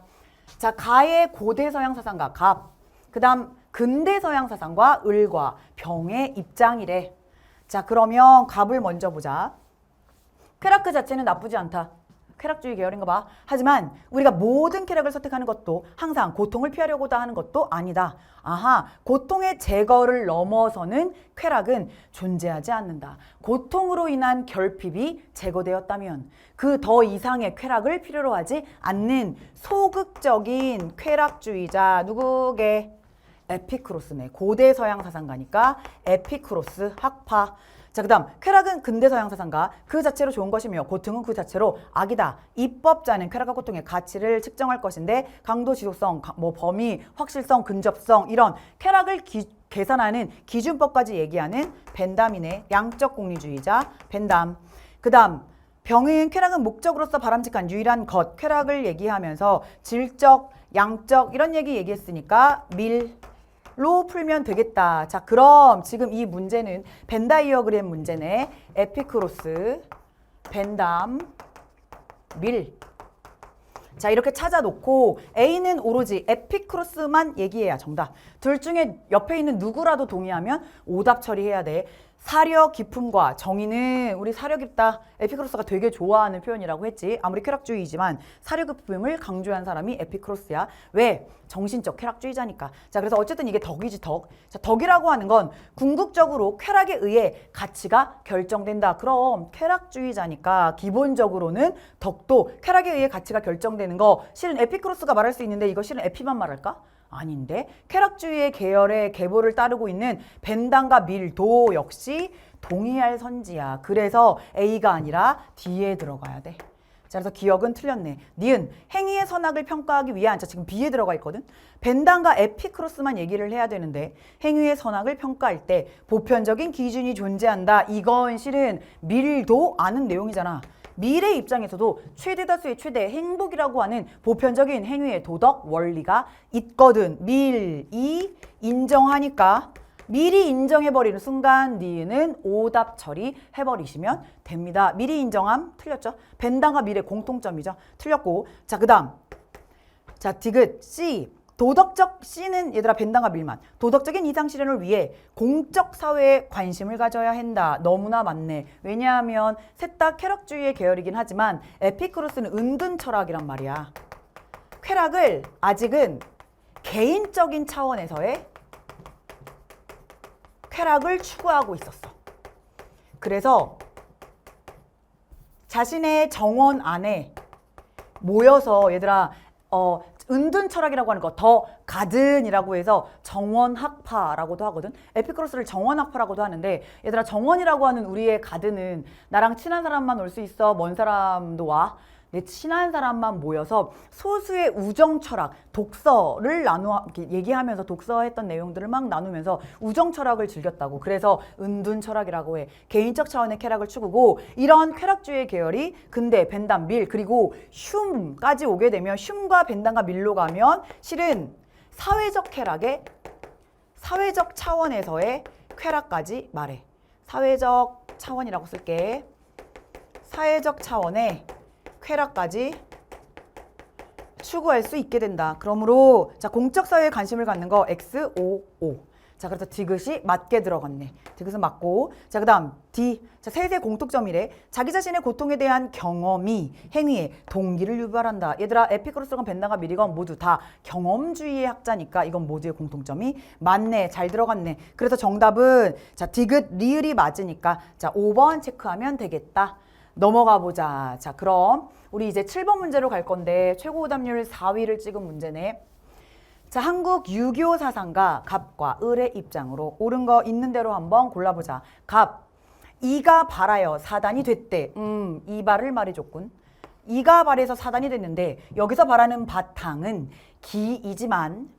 Speaker 1: 자, 가의 고대 서양 사상가 갑, 그 다음 근대 서양 사상가 을과 병의 입장이래. 자, 그러면 갑을 먼저 보자. 쾌락 그 자체는 나쁘지 않다. 쾌락주의 계열인가 봐. 하지만 우리가 모든 쾌락을 선택하는 것도 항상 고통을 피하려고 하는 것도 아니다. 아하, 고통의 제거를 넘어서는 쾌락은 존재하지 않는다. 고통으로 인한 결핍이 제거되었다면 그 더 이상의 쾌락을 필요로 하지 않는 소극적인 쾌락주의자 누구게? 에피쿠로스네. 고대 서양 사상가니까 에피쿠로스 학파. 자, 그 다음 쾌락은 근대서양 사상가 그 자체로 좋은 것이며 고통은 그 자체로 악이다. 입법자는 쾌락과 고통의 가치를 측정할 것인데 강도, 지속성, 뭐 범위, 확실성, 근접성 이런 쾌락을 계산하는 기준법까지 얘기하는 벤담이네. 양적 공리주의자 벤담. 그 다음 병은 쾌락은 목적으로서 바람직한 유일한 것. 쾌락을 얘기하면서 질적, 양적 이런 얘기했으니까 밀로 풀면 되겠다. 자, 그럼 지금 이 문제는 벤 다이어그램 문제네. 에피크로스, 벤담, 밀. 자, 이렇게 찾아놓고 A는 오로지 에피크로스만 얘기해야 정답. 둘 중에 옆에 있는 누구라도 동의하면 오답 처리해야 돼. 사려 깊음과 정의는 우리 사려 깊다. 에피크로스가 되게 좋아하는 표현이라고 했지. 아무리 쾌락주의지만 사려 깊음을 강조한 사람이 에피크로스야. 왜? 정신적 쾌락주의자니까. 자, 그래서 어쨌든 이게 덕이지 덕. 자, 덕이라고 하는 건 궁극적으로 쾌락에 의해 가치가 결정된다. 그럼 쾌락주의자니까 기본적으로는 덕도 쾌락에 의해 가치가 결정되는 거 실은 에피크로스가 말할 수 있는데 이거 실은 에피만 말할까? 아닌데 쾌락주의의 계열의 계보를 따르고 있는 벤담과 밀도 역시 동의할 선지야. 그래서 A가 아니라 D에 들어가야 돼. 자, 그래서 기억은 틀렸네. 니은 행위의 선악을 평가하기 위한 자 지금 B에 들어가 있거든. 벤담과 에피크로스만 얘기를 해야 되는데 행위의 선악을 평가할 때 보편적인 기준이 존재한다. 이건 실은 밀도 아는 내용이잖아. 밀의 입장에서도 최대다수의 최대 행복이라고 하는 보편적인 행위의 도덕 원리가 있거든. 밀이 인정하니까 미리 인정해버리는 순간 니은은 오답 처리해버리시면 됩니다. 미리 인정함 틀렸죠? 벤담과 밀의 공통점이죠. 틀렸고 자, 그 다음 자 디귿 C 도덕적 C는 얘들아 벤담과 밀만 도덕적인 이상 실현을 위해 공적 사회에 관심을 가져야 한다. 너무나 맞네. 왜냐하면 셋 다 쾌락주의의 계열이긴 하지만 에피크로스는 은근 철학이란 말이야. 쾌락을 아직은 개인적인 차원에서의 쾌락을 추구하고 있었어. 그래서 자신의 정원 안에 모여서 얘들아 은둔 철학이라고 하는 거 더 가든이라고 해서 정원학파라고도 하거든. 에피크로스를 정원학파라고도 하는데 얘들아 정원이라고 하는 우리의 가든은 나랑 친한 사람만 올 수 있어. 먼 사람도 와. 내 친한 사람만 모여서 소수의 우정 철학, 독서를 얘기하면서 독서했던 내용들을 막 나누면서 우정 철학을 즐겼다고. 그래서 은둔 철학이라고 해. 개인적 차원의 쾌락을 추구고 이런 쾌락주의 계열이 근대, 벤담, 밀 그리고 흉까지 오게 되면 흉과 벤담과 밀로 가면 실은 사회적 쾌락의 사회적 차원에서의 쾌락까지 말해. 사회적 차원이라고 쓸게. 사회적 차원의 쾌락까지 추구할 수 있게 된다. 그러므로 자 공적 사회에 관심을 갖는 거 X, O, O. 자 그래서 디귿이 맞게 들어갔네. 디귿은 맞고 자 그다음 D. 자 셋의 공통점이래. 자기 자신의 고통에 대한 경험이 행위에 동기를 유발한다. 얘들아 에피크로스건 벤담과 밀이건 모두 다 경험주의의 학자니까 이건 모두의 공통점이 맞네. 잘 들어갔네. 그래서 정답은 자 디귿 리을이 맞으니까 자 5번 체크하면 되겠다. 넘어가 보자. 자, 그럼 우리 이제 7번 문제로 갈 건데 최고 오답률 4위를 찍은 문제네. 자, 한국 유교 사상가 갑과 을의 입장으로 옳은 거 있는 대로 한번 골라보자. 갑, 이가 발하여 사단이 됐대. 이 발을 말해줬군. 이가 발해서 사단이 됐는데 여기서 발하는 바탕은 기이지만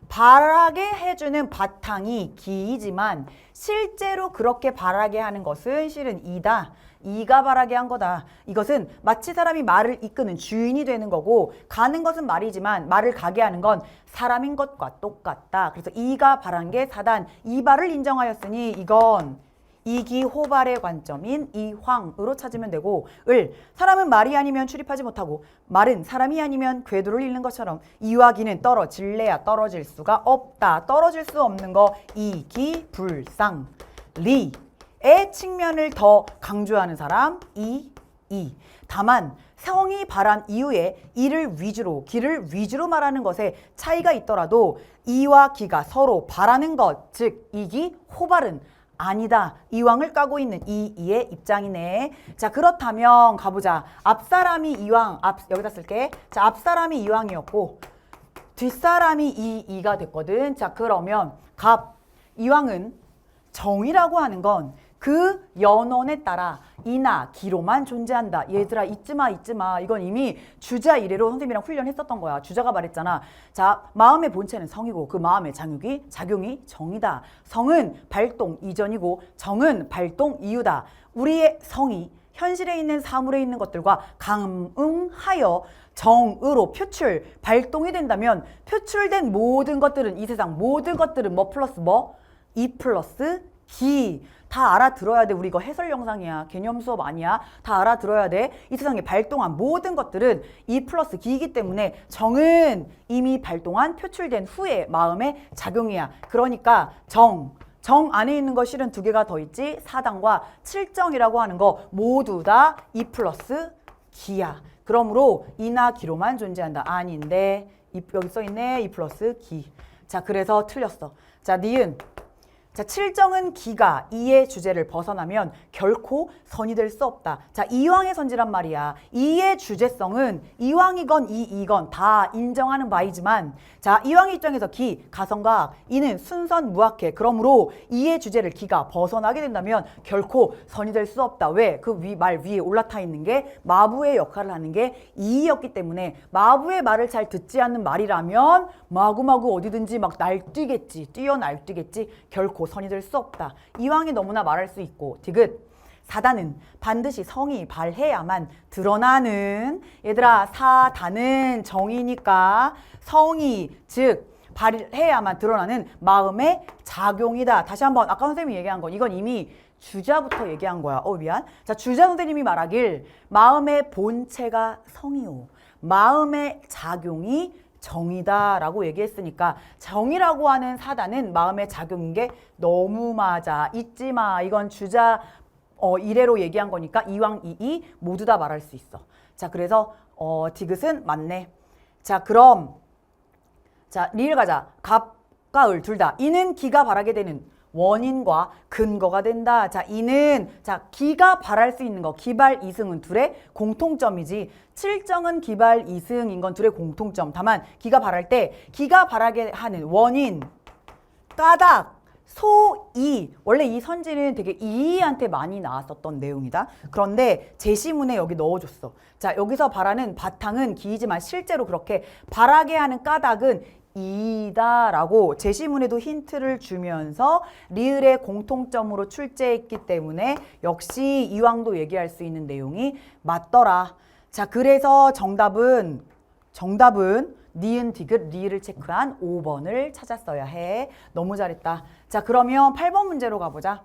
Speaker 1: 발하게 해주는 바탕이 기이지만 실제로 그렇게 발하게 하는 것은 실은 이다. 이가 발하게 한 거다. 이것은 마치 사람이 말을 이끄는 주인이 되는 거고 가는 것은 말이지만 말을 가게 하는 건 사람인 것과 똑같다. 그래서 이가 발한 게 사단, 이발을 인정하였으니 이건 이기호발의 관점인 이황으로 찾으면 되고 을, 사람은 말이 아니면 출입하지 못하고 말은 사람이 아니면 궤도를 잃는 것처럼 이와 기는 떨어질래야 떨어질 수가 없다. 떨어질 수 없는 거 이기불상. 리의 측면을 더 강조하는 사람 이. 다만 성이 발한 이후에 이를 위주로 기를 위주로 말하는 것에 차이가 있더라도 이와 기가 서로 발하는 것, 즉 이기 호발은 아니다. 이왕을 까고 있는 이의 입장이네. 자 그렇다면 가보자. 앞사람이 이왕, 여기다 쓸게. 자 앞사람이 이왕이었고 뒷사람이 이가 됐거든. 자 그러면 갑, 이왕은 정이라고 하는 건 그 연원에 따라 이나 기로만 존재한다. 얘들아 잊지 마. 이건 이미 주자 이래로 선생님이랑 훈련했었던 거야. 주자가 말했잖아. 자, 마음의 본체는 성이고 그 마음의 작용이 정이다. 성은 발동 이전이고 정은 발동 이유다. 우리의 성이 현실에 있는 사물에 있는 것들과 감응하여 정으로 표출, 발동이 된다면 표출된 모든 것들은 이 세상 모든 것들은 뭐 플러스 뭐? 이 플러스 기. 다 알아들어야 돼. 우리 이거 해설 영상이야. 개념 수업 아니야. 다 알아들어야 돼. 이 세상에 발동한 모든 것들은 이 플러스 기이기 때문에 정은 이미 발동한 표출된 후에 마음의 작용이야. 그러니까 정 안에 있는 거 실은 두 개가 더 있지. 사당과 칠정이라고 하는 거 모두 다 이 플러스 기야. 그러므로 이나 기로만 존재한다. 아닌데 여기 써있네. 이 플러스 기. 자, 그래서 틀렸어. 자, 니은. 자, 칠정은 기가 이의 주제를 벗어나면 결코 선이 될 수 없다. 자, 이왕의 선지란 말이야. 이의 주제성은 이왕이건 이건 다 인정하는 바이지만 자, 이왕의 입장에서 기, 가성각, 이는 순선 무학해. 그러므로 이의 주제를 기가 벗어나게 된다면 결코 선이 될 수 없다. 왜? 그 말 위에 올라타 있는 게 마부의 역할을 하는 게 이였기 때문에 마부의 말을 잘 듣지 않는 말이라면 마구마구 어디든지 막 날뛰겠지. 뛰어날뛰겠지. 결코 선이 될 수 없다. 이왕이 너무나 말할 수 있고 디귿. 사단은 반드시 성이 발해야만 드러나는 얘들아 사단은 정이니까 성이 즉 발해야만 드러나는 마음의 작용이다. 다시 한번 아까 선생님이 얘기한 건 이건 이미 주자부터 얘기한 거야. 미안. 자, 주자 선생님이 말하길 마음의 본체가 성이요 마음의 작용이 정이다 라고 얘기했으니까 정이라고 하는 사단은 마음의 작용인 게 너무 맞아. 잊지 마. 이건 주자 이래로 얘기한 거니까 이왕 이이 모두 다 말할 수 있어. 자, 그래서 디귿은 맞네. 자, 그럼 자, 리을 가자. 갑과 을 둘 다 이는 기가 바라게 되는 원인과 근거가 된다. 자, 이는 자, 기가 바랄 수 있는 거 기발 이승은 둘의 공통점이지. 칠정은 기발 이승인 건 둘의 공통점. 다만 기가 바랄 때 기가 바라게 하는 원인, 까닭, 소이. 원래 이 선지는 되게 이이한테 많이 나왔었던 내용이다. 그런데 제시문에 여기 넣어줬어. 자, 여기서 바라는 바탕은 기이지만 실제로 그렇게 바라게 하는 까닭은 이다라고 제시문에도 힌트를 주면서 리을의 공통점으로 출제했기 때문에 역시 이왕도 얘기할 수 있는 내용이 맞더라. 자, 그래서 정답은 니은 디귿 리을을 체크한 5번을 찾았어야 해. 너무 잘했다. 자, 그러면 8번 문제로 가보자.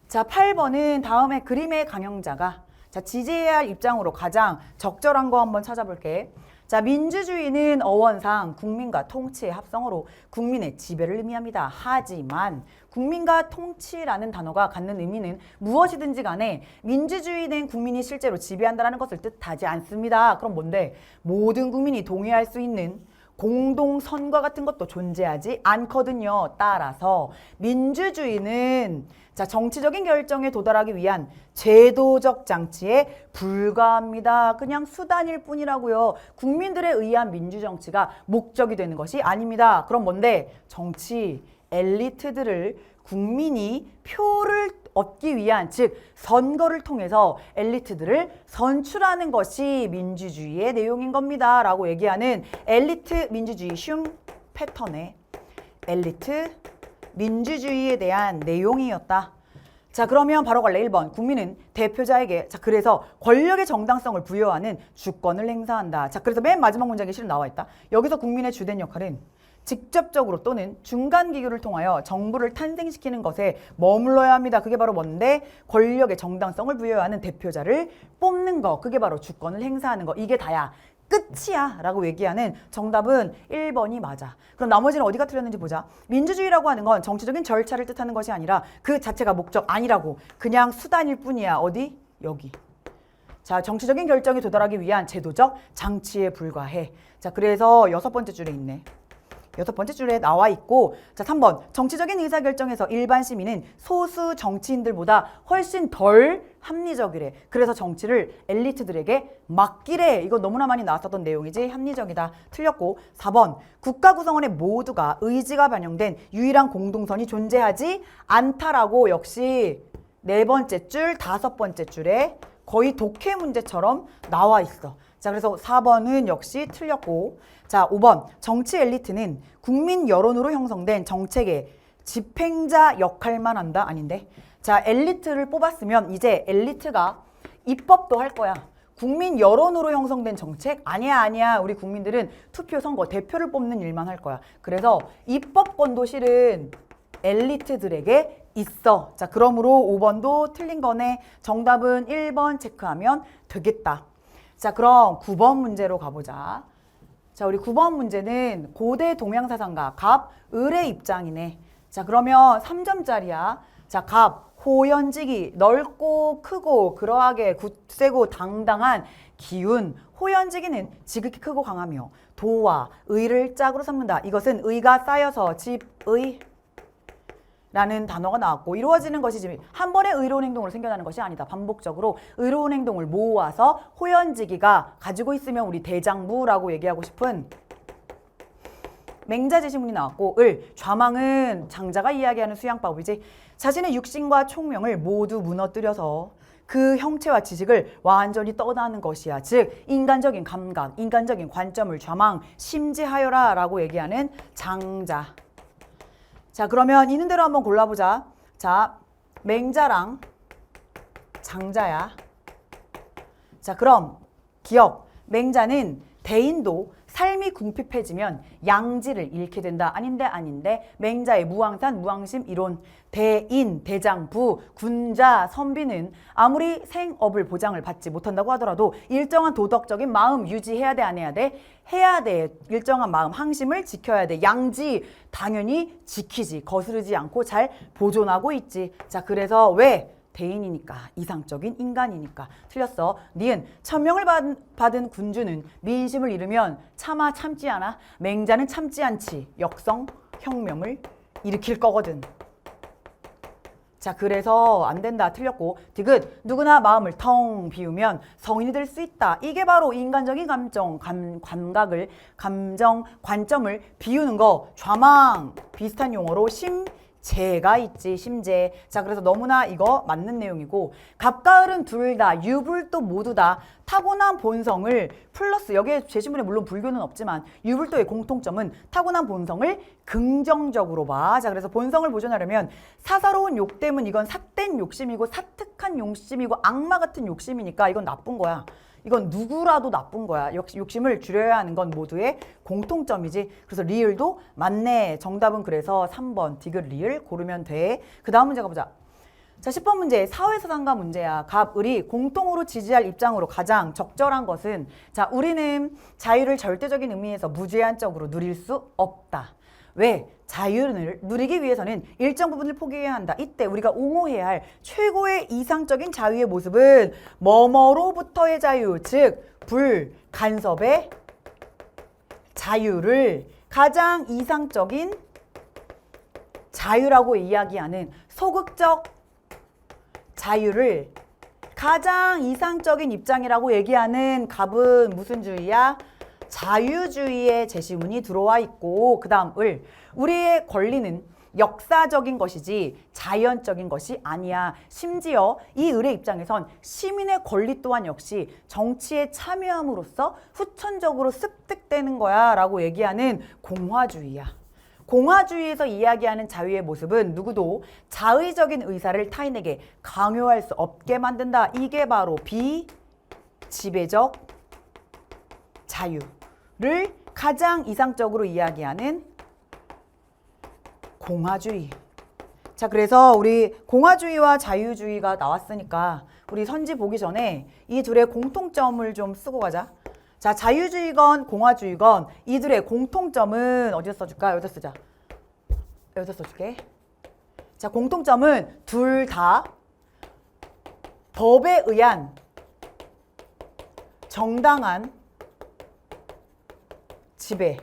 Speaker 1: 자, 8번은 다음에 그림의 강영자가 자, 지지해야 할 입장으로 가장 적절한 거 한번 찾아볼게. 자, 민주주의는 어원상 국민과 통치의 합성어로 국민의 지배를 의미합니다. 하지만 국민과 통치라는 단어가 갖는 의미는 무엇이든지 간에 민주주의는 국민이 실제로 지배한다는 것을 뜻하지 않습니다. 그럼 뭔데? 모든 국민이 동의할 수 있는 공동선거 같은 것도 존재하지 않거든요. 따라서 민주주의는 자, 정치적인 결정에 도달하기 위한 제도적 장치에 불과합니다. 그냥 수단일 뿐이라고요. 국민들에 의한 민주정치가 목적이 되는 것이 아닙니다. 그럼 뭔데? 정치 엘리트들을 국민이 표를 얻기 위한 즉 선거를 통해서 엘리트들을 선출하는 것이 민주주의의 내용인 겁니다. 라고 얘기하는 엘리트 민주주의 슝 패턴의 엘리트 민주주의에 대한 내용이었다. 자, 그러면 바로 갈래. 1번. 국민은 대표자에게 자, 그래서 권력의 정당성을 부여하는 주권을 행사한다. 자, 그래서 맨 마지막 문장에 실은 나와 있다. 여기서 국민의 주된 역할은 직접적으로 또는 중간 기구를 통하여 정부를 탄생시키는 것에 머물러야 합니다. 그게 바로 뭔데? 권력의 정당성을 부여하는 대표자를 뽑는 거. 그게 바로 주권을 행사하는 거. 이게 다야. 끝이야 라고 얘기하는 정답은 1번이 맞아. 그럼 나머지는 어디가 틀렸는지 보자. 민주주의라고 하는 건 정치적인 절차를 뜻하는 것이 아니라 그 자체가 목적 아니라고. 그냥 수단일 뿐이야. 어디? 여기. 자, 정치적인 결정에 도달하기 위한 제도적 장치에 불과해. 자, 그래서 6번째 줄에 있네. 6번째 줄에 나와 있고, 자, 3번. 정치적인 의사결정에서 일반 시민은 소수 정치인들보다 훨씬 덜 합리적이래. 그래서 정치를 엘리트들에게 맡기래. 이거 너무나 많이 나왔었던 내용이지. 합리적이다. 틀렸고. 4번. 국가 구성원의 모두가 의지가 반영된 유일한 공동선이 존재하지 않다라고 역시 4번째 줄, 5번째 줄에 거의 독해 문제처럼 나와 있어. 자, 그래서 4번은 역시 틀렸고. 자, 5번. 정치 엘리트는 국민 여론으로 형성된 정책의 집행자 역할만 한다? 아닌데. 자, 엘리트를 뽑았으면 이제 엘리트가 입법도 할 거야. 국민 여론으로 형성된 정책? 아니야. 우리 국민들은 투표, 선거, 대표를 뽑는 일만 할 거야. 그래서 입법권도 실은 엘리트들에게 있어. 자, 그러므로 5번도 틀린 거네. 정답은 1번 체크하면 되겠다. 자, 그럼 9번 문제로 가보자. 자, 우리 9번 문제는 고대 동양사상가 갑 을의 입장이네. 자, 그러면 3점짜리야. 자, 갑 호연지기, 넓고 크고 그러하게 굳세고 당당한 기운. 호연지기는 지극히 크고 강하며 도와 의를 짝으로 삼는다. 이것은 의가 쌓여서 집의 라는 단어가 나왔고, 이루어지는 것이지 한 번에 의로운 행동으로 생겨나는 것이 아니다. 반복적으로 의로운 행동을 모아서 호연지기가 가지고 있으면 우리 대장부라고 얘기하고 싶은 맹자제시문이 나왔고, 좌망은 장자가 이야기하는 수양법이지. 자신의 육신과 총명을 모두 무너뜨려서 그 형체와 지식을 완전히 떠나는 것이야. 즉 인간적인 감각, 인간적인 관점을 좌망, 심지하여라 라고 얘기하는 장자. 자, 그러면 있는 대로 한번 골라보자. 자, 맹자랑 장자야. 자, 그럼 기억. 맹자는 대인도 삶이 궁핍해지면 양지를 잃게 된다. 아닌데. 맹자의 무왕산, 무왕심 이론. 대인, 대장부, 군자, 선비는 아무리 생업을 보장을 받지 못한다고 하더라도 일정한 도덕적인 마음 유지해야 돼, 안 해야 돼? 해야 돼. 일정한 마음, 항심을 지켜야 돼. 양지 당연히 지키지. 거스르지 않고 잘 보존하고 있지. 자, 그래서 왜? 대인이니까, 이상적인 인간이니까. 틀렸어. 니은 천명을 받은 군주는 민심을 잃으면 차마 참지 않아. 맹자는 참지 않지. 역성 혁명을 일으킬 거거든. 자, 그래서 안 된다. 틀렸고. 디귿 누구나 마음을 텅 비우면 성인이 될 수 있다. 이게 바로 인간적인 감정, 감각을, 감정, 관점을 비우는 거. 좌망 비슷한 용어로 심재가 있지. 심재. 자, 그래서 너무나 이거 맞는 내용이고, 갑과 을은 둘 다 유불도 모두 다 타고난 본성을 플러스, 여기에 제시문에 물론 불교는 없지만 유불도의 공통점은 타고난 본성을 긍정적으로 봐. 자, 그래서 본성을 보존하려면 사사로운 욕됨은 이건 삿된 욕심이고 사특한 욕심이고 악마 같은 욕심이니까 이건 나쁜 거야. 이건 누구라도 나쁜 거야. 욕심을 줄여야 하는 건 모두의 공통점이지. 그래서 리을도 맞네. 정답은 그래서 3번 디귿 리을 고르면 돼. 그 다음 문제 가보자. 자, 10번 문제 사회사상가 문제야. 갑, 을이 공통으로 지지할 입장으로 가장 적절한 것은, 자, 우리는 자유를 절대적인 의미에서 무제한적으로 누릴 수 없다. 왜? 자유를 누리기 위해서는 일정 부분을 포기해야 한다. 이때 우리가 옹호해야 할 최고의 이상적인 자유의 모습은 뭐뭐로부터의 자유, 즉 불간섭의 자유를 가장 이상적인 자유라고 이야기하는 소극적 자유를 가장 이상적인 입장이라고 얘기하는 갑은 무슨 주의야? 자유주의의 제시문이 들어와 있고, 그 다음 을. 우리의 권리는 역사적인 것이지 자연적인 것이 아니야. 심지어 이 을의 입장에선 시민의 권리 또한 역시 정치에 참여함으로써 후천적으로 습득되는 거야 라고 얘기하는 공화주의야. 공화주의에서 이야기하는 자유의 모습은 누구도 자의적인 의사를 타인에게 강요할 수 없게 만든다. 이게 바로 비지배적 자유를 가장 이상적으로 이야기하는 공화주의. 자, 그래서 우리 공화주의와 자유주의가 나왔으니까 우리 선지 보기 전에 이 둘의 공통점을 좀 쓰고 가자. 자, 자유주의건 공화주의건 이들의 공통점은 어디서 써줄까? 여기서 쓰자. 여기서 써줄게. 자, 공통점은 둘 다 법에 의한 정당한 지배,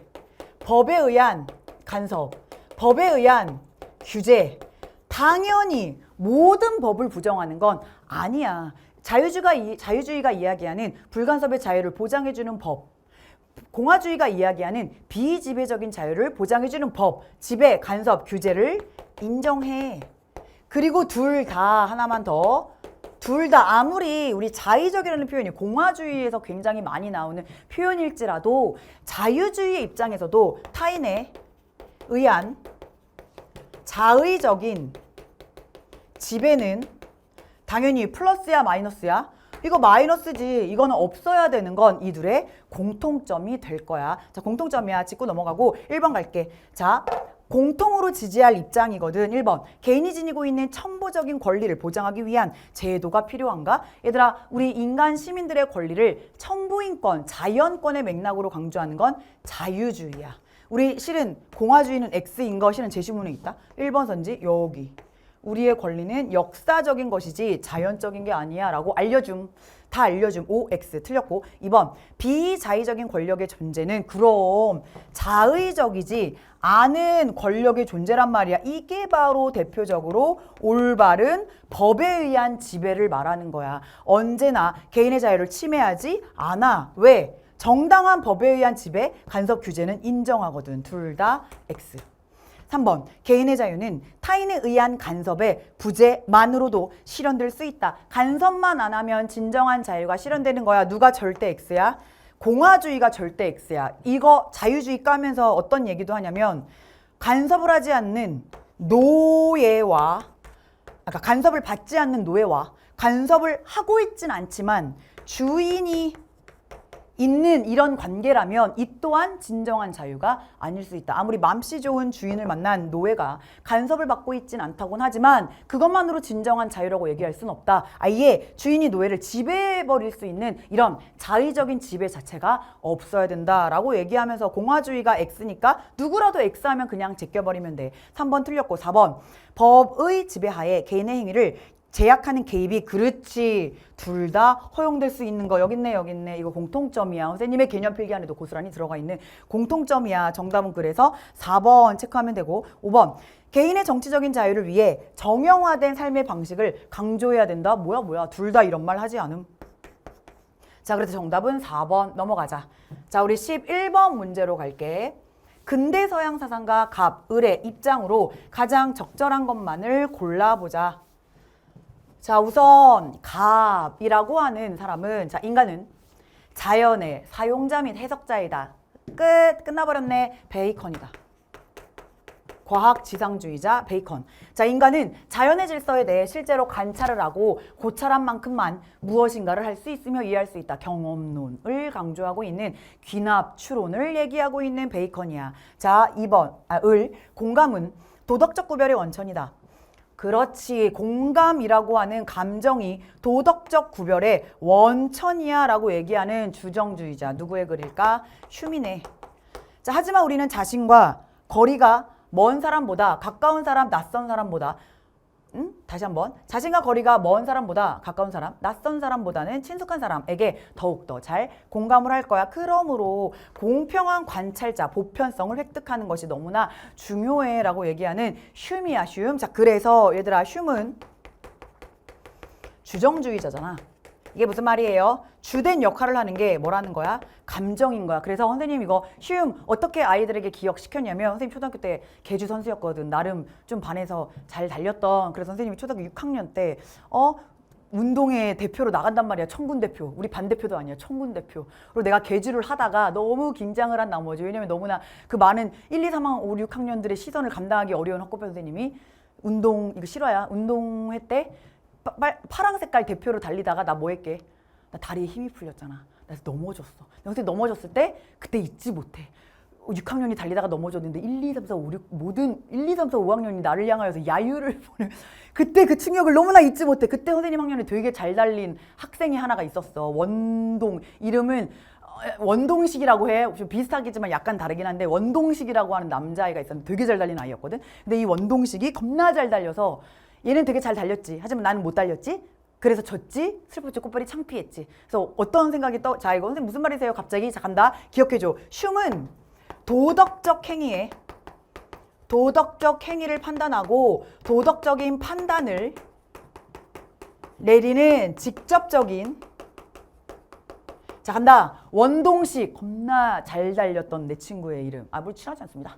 Speaker 1: 법에 의한 간섭, 법에 의한 규제. 당연히 모든 법을 부정하는 건 아니야. 자유주의가 이야기하는 불간섭의 자유를 보장해주는 법, 공화주의가 이야기하는 비지배적인 자유를 보장해주는 법, 지배, 간섭, 규제를 인정해. 그리고 둘 다, 하나만 더, 둘 다 아무리 우리 자의적이라는 표현이 공화주의에서 굉장히 많이 나오는 표현일지라도 자유주의의 입장에서도 타인에 의한 자의적인 지배는 당연히 플러스야 마이너스야? 이거 마이너스지. 이거는 없어야 되는 건 이 둘의 공통점이 될 거야. 자, 공통점이야. 짚고 넘어가고 1번 갈게. 자, 공통으로 지지할 입장이거든. 1번. 개인이 지니고 있는 천부적인 권리를 보장하기 위한 제도가 필요한가? 얘들아, 우리 인간 시민들의 권리를 천부인권, 자연권의 맥락으로 강조하는 건 자유주의야. 우리 실은 공화주의는 X인 거 실은 제시문에 있다. 1번 선지 여기. 우리의 권리는 역사적인 것이지 자연적인 게 아니야 라고 알려줌. 다 알려줌. OX 틀렸고. 2번 비자의적인 권력의 존재는 그럼 자의적이지 않은 권력의 존재란 말이야. 이게 바로 대표적으로 올바른 법에 의한 지배를 말하는 거야. 언제나 개인의 자유를 침해하지 않아. 왜? 정당한 법에 의한 지배, 간섭 규제는 인정하거든. 둘 다 X. 3번 개인의 자유는 타인에 의한 간섭의 부재만으로도 실현될 수 있다. 간섭만 안 하면 진정한 자유가 실현되는 거야. 누가 절대 X야? 공화주의가 절대 X야. 이거 자유주의 까면서 어떤 얘기도 하냐면 간섭을 하지 않는 노예와 아까 간섭을 받지 않는 노예와 간섭을 하고 있진 않지만 주인이 있는 이런 관계라면 이 또한 진정한 자유가 아닐 수 있다. 아무리 맘씨 좋은 주인을 만난 노예가 간섭을 받고 있진 않다곤 하지만 그것만으로 진정한 자유라고 얘기할 수는 없다. 아예 주인이 노예를 지배해버릴 수 있는 이런 자의적인 지배 자체가 없어야 된다라고 얘기하면서 공화주의가 X니까 누구라도 X하면 그냥 제껴버리면 돼. 3번 틀렸고 4번 법의 지배하에 개인의 행위를 제약하는 개입이 그렇지. 둘 다 허용될 수 있는 거. 여기 있네 여기 있네. 이거 공통점이야. 선생님의 개념 필기 안에도 고스란히 들어가 있는 공통점이야. 정답은 그래서 4번 체크하면 되고 5번 개인의 정치적인 자유를 위해 정형화된 삶의 방식을 강조해야 된다. 뭐야 둘 다 이런 말 하지 않음. 자, 그래서 정답은 4번 넘어가자. 자, 우리 11번 문제로 갈게. 근대 서양 사상가 갑, 을의 입장으로 가장 적절한 것만을 골라보자. 자, 우선 갑이라고 하는 사람은 자, 인간은 자연의 사용자 및 해석자이다. 끝나버렸네. 베이컨이다. 과학지상주의자 베이컨. 자, 인간은 자연의 질서에 대해 실제로 관찰을 하고 고찰한 만큼만 무엇인가를 할 수 있으며 이해할 수 있다. 경험론을 강조하고 있는 귀납 추론을 얘기하고 있는 베이컨이야. 자, 2번 을. 공감은 도덕적 구별의 원천이다. 그렇지. 공감이라고 하는 감정이 도덕적 구별의 원천이야 라고 얘기하는 주정주의자. 누구의 글일까? 휴민의. 자, 하지만 우리는 자신과 거리가 먼 사람보다 가까운 사람, 낯선 사람보다 다시 한번. 자신과 거리가 먼 사람보다 가까운 사람, 낯선 사람보다는 친숙한 사람에게 더욱더 잘 공감을 할 거야. 그러므로 공평한 관찰자, 보편성을 획득하는 것이 너무나 중요해 라고 얘기하는 흉이야, 흉. 자, 그래서 얘들아, 흉은 주정주의자잖아. 이게 무슨 말이에요? 주된 역할을 하는 게 뭐라는 거야? 감정인 거야. 그래서 선생님 이거 흉 어떻게 아이들에게 기억시켰냐면 선생님 초등학교 때 계주 선수였거든. 나름 좀 반에서 잘 달렸던. 그래서 선생님이 초등학교 6학년 때 운동회 대표로 나간단 말이야. 청군 대표. 우리 반 대표도 아니야. 청군 대표. 그리고 내가 계주를 하다가 너무 긴장을 한 나머지 왜냐면 너무나 그 많은 1, 2, 3, 5, 6학년들의 시선을 감당하기 어려운 학급부 선생님이 운동 이거 실화야. 운동회 때 파랑 색깔 대표로 달리다가 나 뭐 했게? 나 다리에 힘이 풀렸잖아. 그래서 넘어졌어. 선생님 넘어졌을 때 그때 잊지 못해. 6학년이 달리다가 넘어졌는데 1, 2, 3, 4, 5, 6 모든 1, 2, 3, 4, 5학년이 나를 향하여서 야유를 보내. 그때 그 충격을 너무나 잊지 못해. 그때 선생님 학년에 되게 잘 달린 학생이 하나가 있었어. 원동. 이름은 원동식이라고 해. 좀 비슷하겠지만 약간 다르긴 한데 원동식이라고 하는 남자아이가 있었는데 되게 잘 달린 아이였거든. 근데 이 원동식이 겁나 잘 달려서 얘는 되게 잘 달렸지. 하지만 나는 못 달렸지. 그래서 졌지. 슬프지. 꽃발이 창피했지. 그래서 어떤 생각이 자, 이거 선생님 무슨 말이세요? 갑자기. 자, 간다. 기억해줘. 흉은 도덕적 행위에 도덕적 행위를 판단하고 도덕적인 판단을 내리는 직접적인 자 간다. 원동식 겁나 잘 달렸던 내 친구의 이름. 아, 물 친하지 않습니다.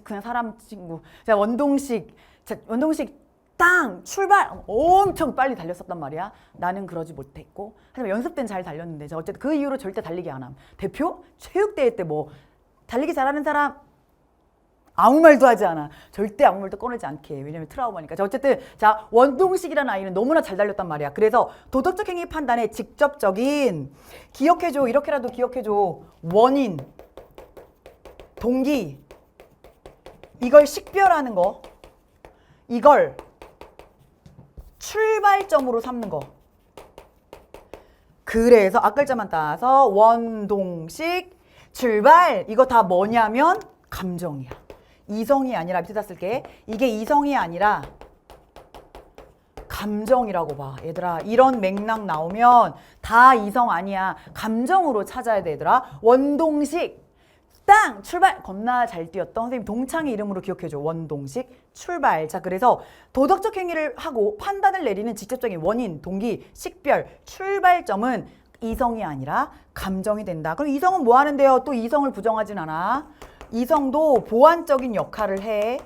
Speaker 1: 그냥 사람 친구. 자 원동식. 자 원동식 땅 출발 엄청 빨리 달렸었단 말이야. 나는 그러지 못했고 하지만 연습 때는 잘 달렸는데 자 어쨌든 그 이후로 절대 달리기 안 함. 대표 체육대회 때 뭐 달리기 잘하는 사람 아무 말도 하지 않아. 절대 아무 말도 꺼내지 않게. 왜냐면 트라우마니까. 자, 어쨌든 자 원동식이라는 아이는 너무나 잘 달렸단 말이야. 그래서 도덕적 행위 판단에 직접적인 기억해줘. 이렇게라도 기억해줘. 원인, 동기 이걸 식별하는 거. 이걸 출발점으로 삼는 거. 그래서 앞글자만 따서 원동식 출발 이거 다 뭐냐면 감정이야. 이성이 아니라 밑에다 쓸게. 이게 이성이 아니라 감정이라고 봐. 얘들아 이런 맥락 나오면 다 이성 아니야. 감정으로 찾아야 돼 얘들아. 원동식 땅 출발 겁나 잘 뛰었던 선생님 동창의 이름으로 기억해줘. 원동식 출발. 자 그래서 도덕적 행위를 하고 판단을 내리는 직접적인 원인, 동기, 식별, 출발점은 이성이 아니라 감정이 된다. 그럼 이성은 뭐 하는데요? 또 이성을 부정하진 않아. 이성도 보완적인 역할을 해.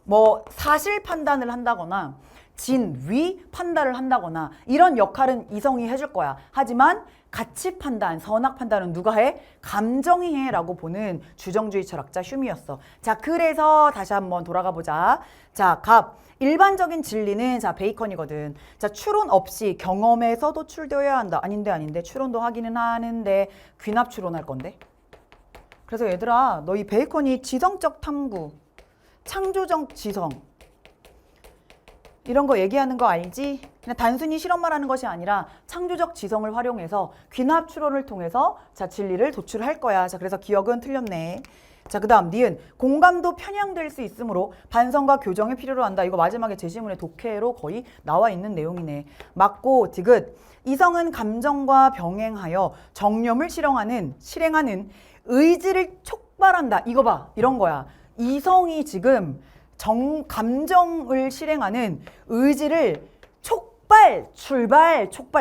Speaker 1: 뭐 사실 판단을 한다거나 진위 판단을 한다거나 이런 역할은 이성이 해줄 거야. 하지만 가치 판단, 선악 판단은 누가 해? 감정이 해 라고 보는 주정주의 철학자 휴미였어. 자 그래서 다시 한번 돌아가 보자. 자 갑. 일반적인 진리는 자 베이컨이거든. 자 추론 없이 경험에서 도출되어야 한다. 아닌데 추론도 하기는 하는데 귀납 추론할 건데. 그래서 얘들아 너 이 베이컨이 지성적 탐구, 창조적 지성 이런 거 얘기하는 거 알지? 그냥 단순히 실험만 하는 것이 아니라 창조적 지성을 활용해서 귀납 추론을 통해서 자 진리를 도출할 거야. 자 그래서 기억은 틀렸네. 자 그다음 니은 공감도 편향될 수 있으므로 반성과 교정이 필요로 한다. 이거 마지막에 제시문의 독해로 거의 나와 있는 내용이네. 맞고 디귿 이성은 감정과 병행하여 정념을 실행하는 의지를 촉발한다. 이거 봐. 이런 거야. 이성이 지금 감정을 실행하는 의지를 촉발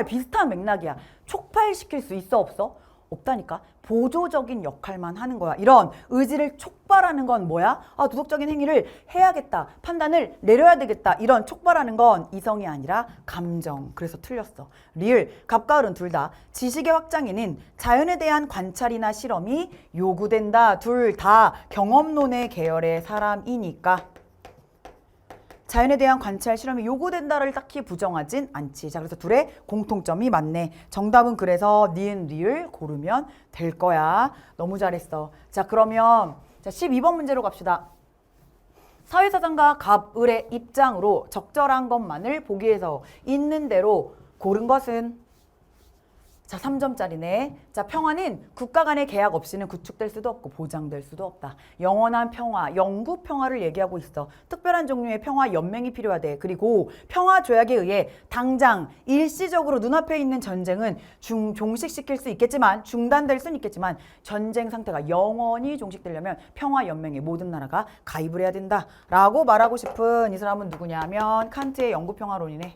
Speaker 1: 비슷한 맥락이야. 촉발시킬 수 있어 없어? 없다니까. 보조적인 역할만 하는 거야. 이런 의지를 촉발하는 건 뭐야? 아, 도덕적인 행위를 해야겠다. 판단을 내려야 되겠다. 이런 촉발하는 건 이성이 아니라 감정. 그래서 틀렸어. 리을, 갑가을은 둘 다 지식의 확장에는 자연에 대한 관찰이나 실험이 요구된다. 둘 다 경험론의 계열의 사람이니까. 자연에 대한 관찰 실험이 요구된다를 딱히 부정하진 않지. 자, 그래서 둘의 공통점이 맞네. 정답은 그래서 니은 리을 고르면 될 거야. 너무 잘했어. 자, 그러면 자 12번 문제로 갑시다. 사회사상가 갑을의 입장으로 적절한 것만을 보기 위해서 있는 대로 고른 것은 자 3점짜리네. 자 평화는 국가 간의 계약 없이는 구축될 수도 없고 보장될 수도 없다. 영원한 평화, 영구 평화를 얘기하고 있어. 특별한 종류의 평화 연맹이 필요하대. 그리고 평화 조약에 의해 당장 일시적으로 눈앞에 있는 전쟁은 종식시킬 수 있겠지만 중단될 수는 있겠지만 전쟁 상태가 영원히 종식되려면 평화 연맹에 모든 나라가 가입을 해야 된다. 라고 말하고 싶은 이 사람은 누구냐면 칸트의 영구 평화론이네.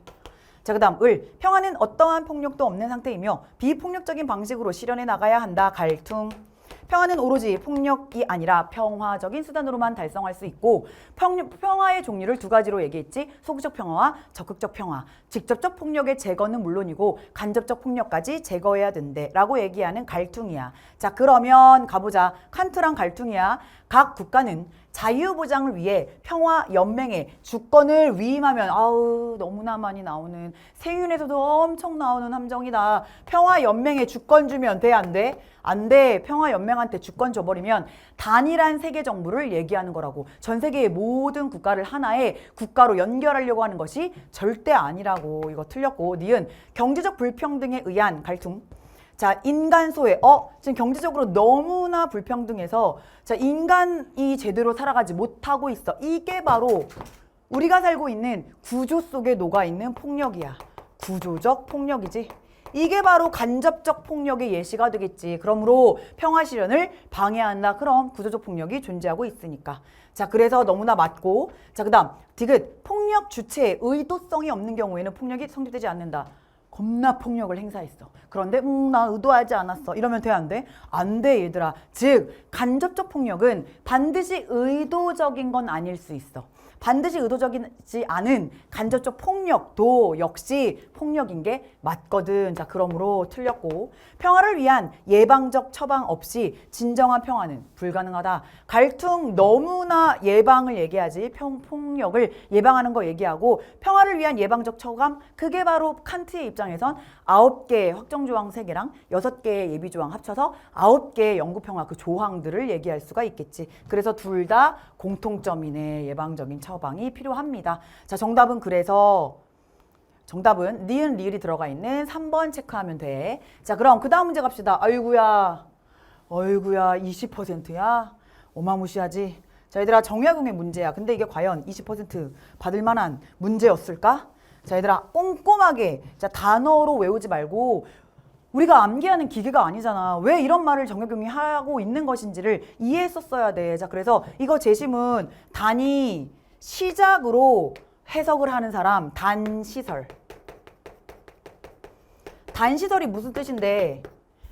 Speaker 1: 자, 그 다음 을. 평화는 어떠한 폭력도 없는 상태이며 비폭력적인 방식으로 실현해 나가야 한다. 갈퉁. 평화는 오로지 폭력이 아니라 평화적인 수단으로만 달성할 수 있고 평화의 종류를 두 가지로 얘기했지. 소극적 평화와 적극적 평화. 직접적 폭력의 제거는 물론이고 간접적 폭력까지 제거해야 된대 라고 얘기하는 갈퉁이야. 자 그러면 가보자. 칸트랑 갈퉁이야. 각 국가는 자유보장을 위해 평화연맹에 주권을 위임하면 아우 너무나 많이 나오는 세윤에서도 엄청 나오는 함정이다. 평화연맹에 주권 주면 돼? 안 돼? 안 돼. 평화연맹한테 주권 줘버리면 단일한 세계정부를 얘기하는 거라고. 전 세계의 모든 국가를 하나의 국가로 연결하려고 하는 것이 절대 아니라고. 이거 틀렸고. 니은 경제적 불평등에 의한 갈등. 자 인간 소외. 지금 경제적으로 너무나 불평등해서 자 인간이 제대로 살아가지 못하고 있어. 이게 바로 우리가 살고 있는 구조 속에 녹아있는 폭력이야. 구조적 폭력이지. 이게 바로 간접적 폭력의 예시가 되겠지. 그러므로 평화 실현을 방해한다. 그럼 구조적 폭력이 존재하고 있으니까. 자, 그래서 너무나 맞고. 자, 그다음 디귿. 폭력 주체에 의도성이 없는 경우에는 폭력이 성립되지 않는다. 겁나 폭력을 행사했어. 그런데 나 의도하지 않았어. 이러면 돼, 안 돼? 안 돼, 얘들아. 즉, 간접적 폭력은 반드시 의도적인 건 아닐 수 있어. 반드시 의도적이지 않은 간접적 폭력도 역시 폭력인 게 맞거든. 자, 그러므로 틀렸고. 평화를 위한 예방적 처방 없이 진정한 평화는 불가능하다. 갈등 너무나 예방을 얘기하지. 폭력을 예방하는 거 얘기하고 평화를 위한 예방적 처방 그게 바로 칸트의 입장에선 9개의 확정조항 3개랑 6개의 예비조항 합쳐서 9개의 영구평화 그 조항들을 얘기할 수가 있겠지. 그래서 둘 다 공통점이네. 예방적인 처방이 필요합니다. 자, 정답은 그래서 정답은 니은 리을이 들어가 있는 3번 체크하면 돼. 자, 그럼 그 다음 문제 갑시다. 아이고야 20%야? 어마무시하지. 자, 얘들아 정약용의 문제야. 근데 이게 과연 20% 받을 만한 문제였을까? 자, 얘들아 꼼꼼하게 자 단어로 외우지 말고 우리가 암기하는 기계가 아니잖아. 왜 이런 말을 정약용이 하고 있는 것인지를 이해했었어야 돼. 자, 그래서 이거 제시문 단위 시작으로 해석을 하는 사람 단시설. 단시설이 무슨 뜻인데?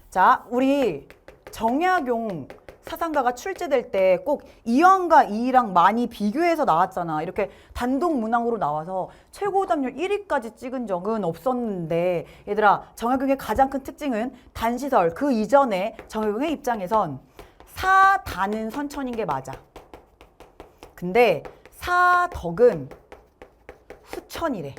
Speaker 1: 자, 우리 정약용 사상가가 출제될 때 꼭 2왕과 2랑 많이 비교해서 나왔잖아. 이렇게 단독 문항으로 나와서 최고 오답률 1위까지 찍은 적은 없었는데 얘들아 정약용의 가장 큰 특징은 단시설 그 이전에 정약용의 입장에선 사단은 선천인 게 맞아. 근데 사덕은 후천이래.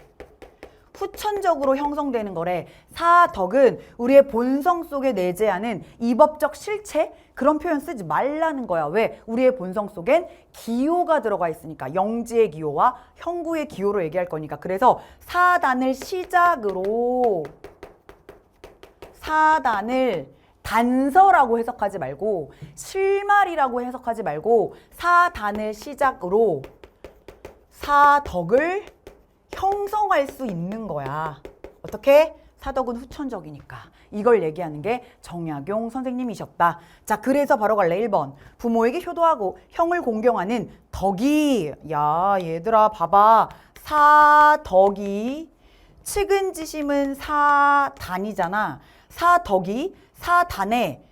Speaker 1: 후천적으로 형성되는 거래. 사덕은 우리의 본성 속에 내재하는 이법적 실체? 그런 표현 쓰지 말라는 거야. 왜? 우리의 본성 속엔 기호가 들어가 있으니까. 영지의 기호와 형구의 기호로 얘기할 거니까. 그래서 사단을 시작으로 사단을 단서라고 해석하지 말고 실말이라고 해석하지 말고 사단을 시작으로 사덕을 형성할 수 있는 거야. 어떻게? 사덕은 후천적이니까. 이걸 얘기하는 게 정약용 선생님이셨다. 자, 그래서 바로 갈래. 1번. 부모에게 효도하고 형을 공경하는 덕이. 야, 얘들아 봐봐. 사덕이 측은지심은 사단이잖아. 사덕이 사단의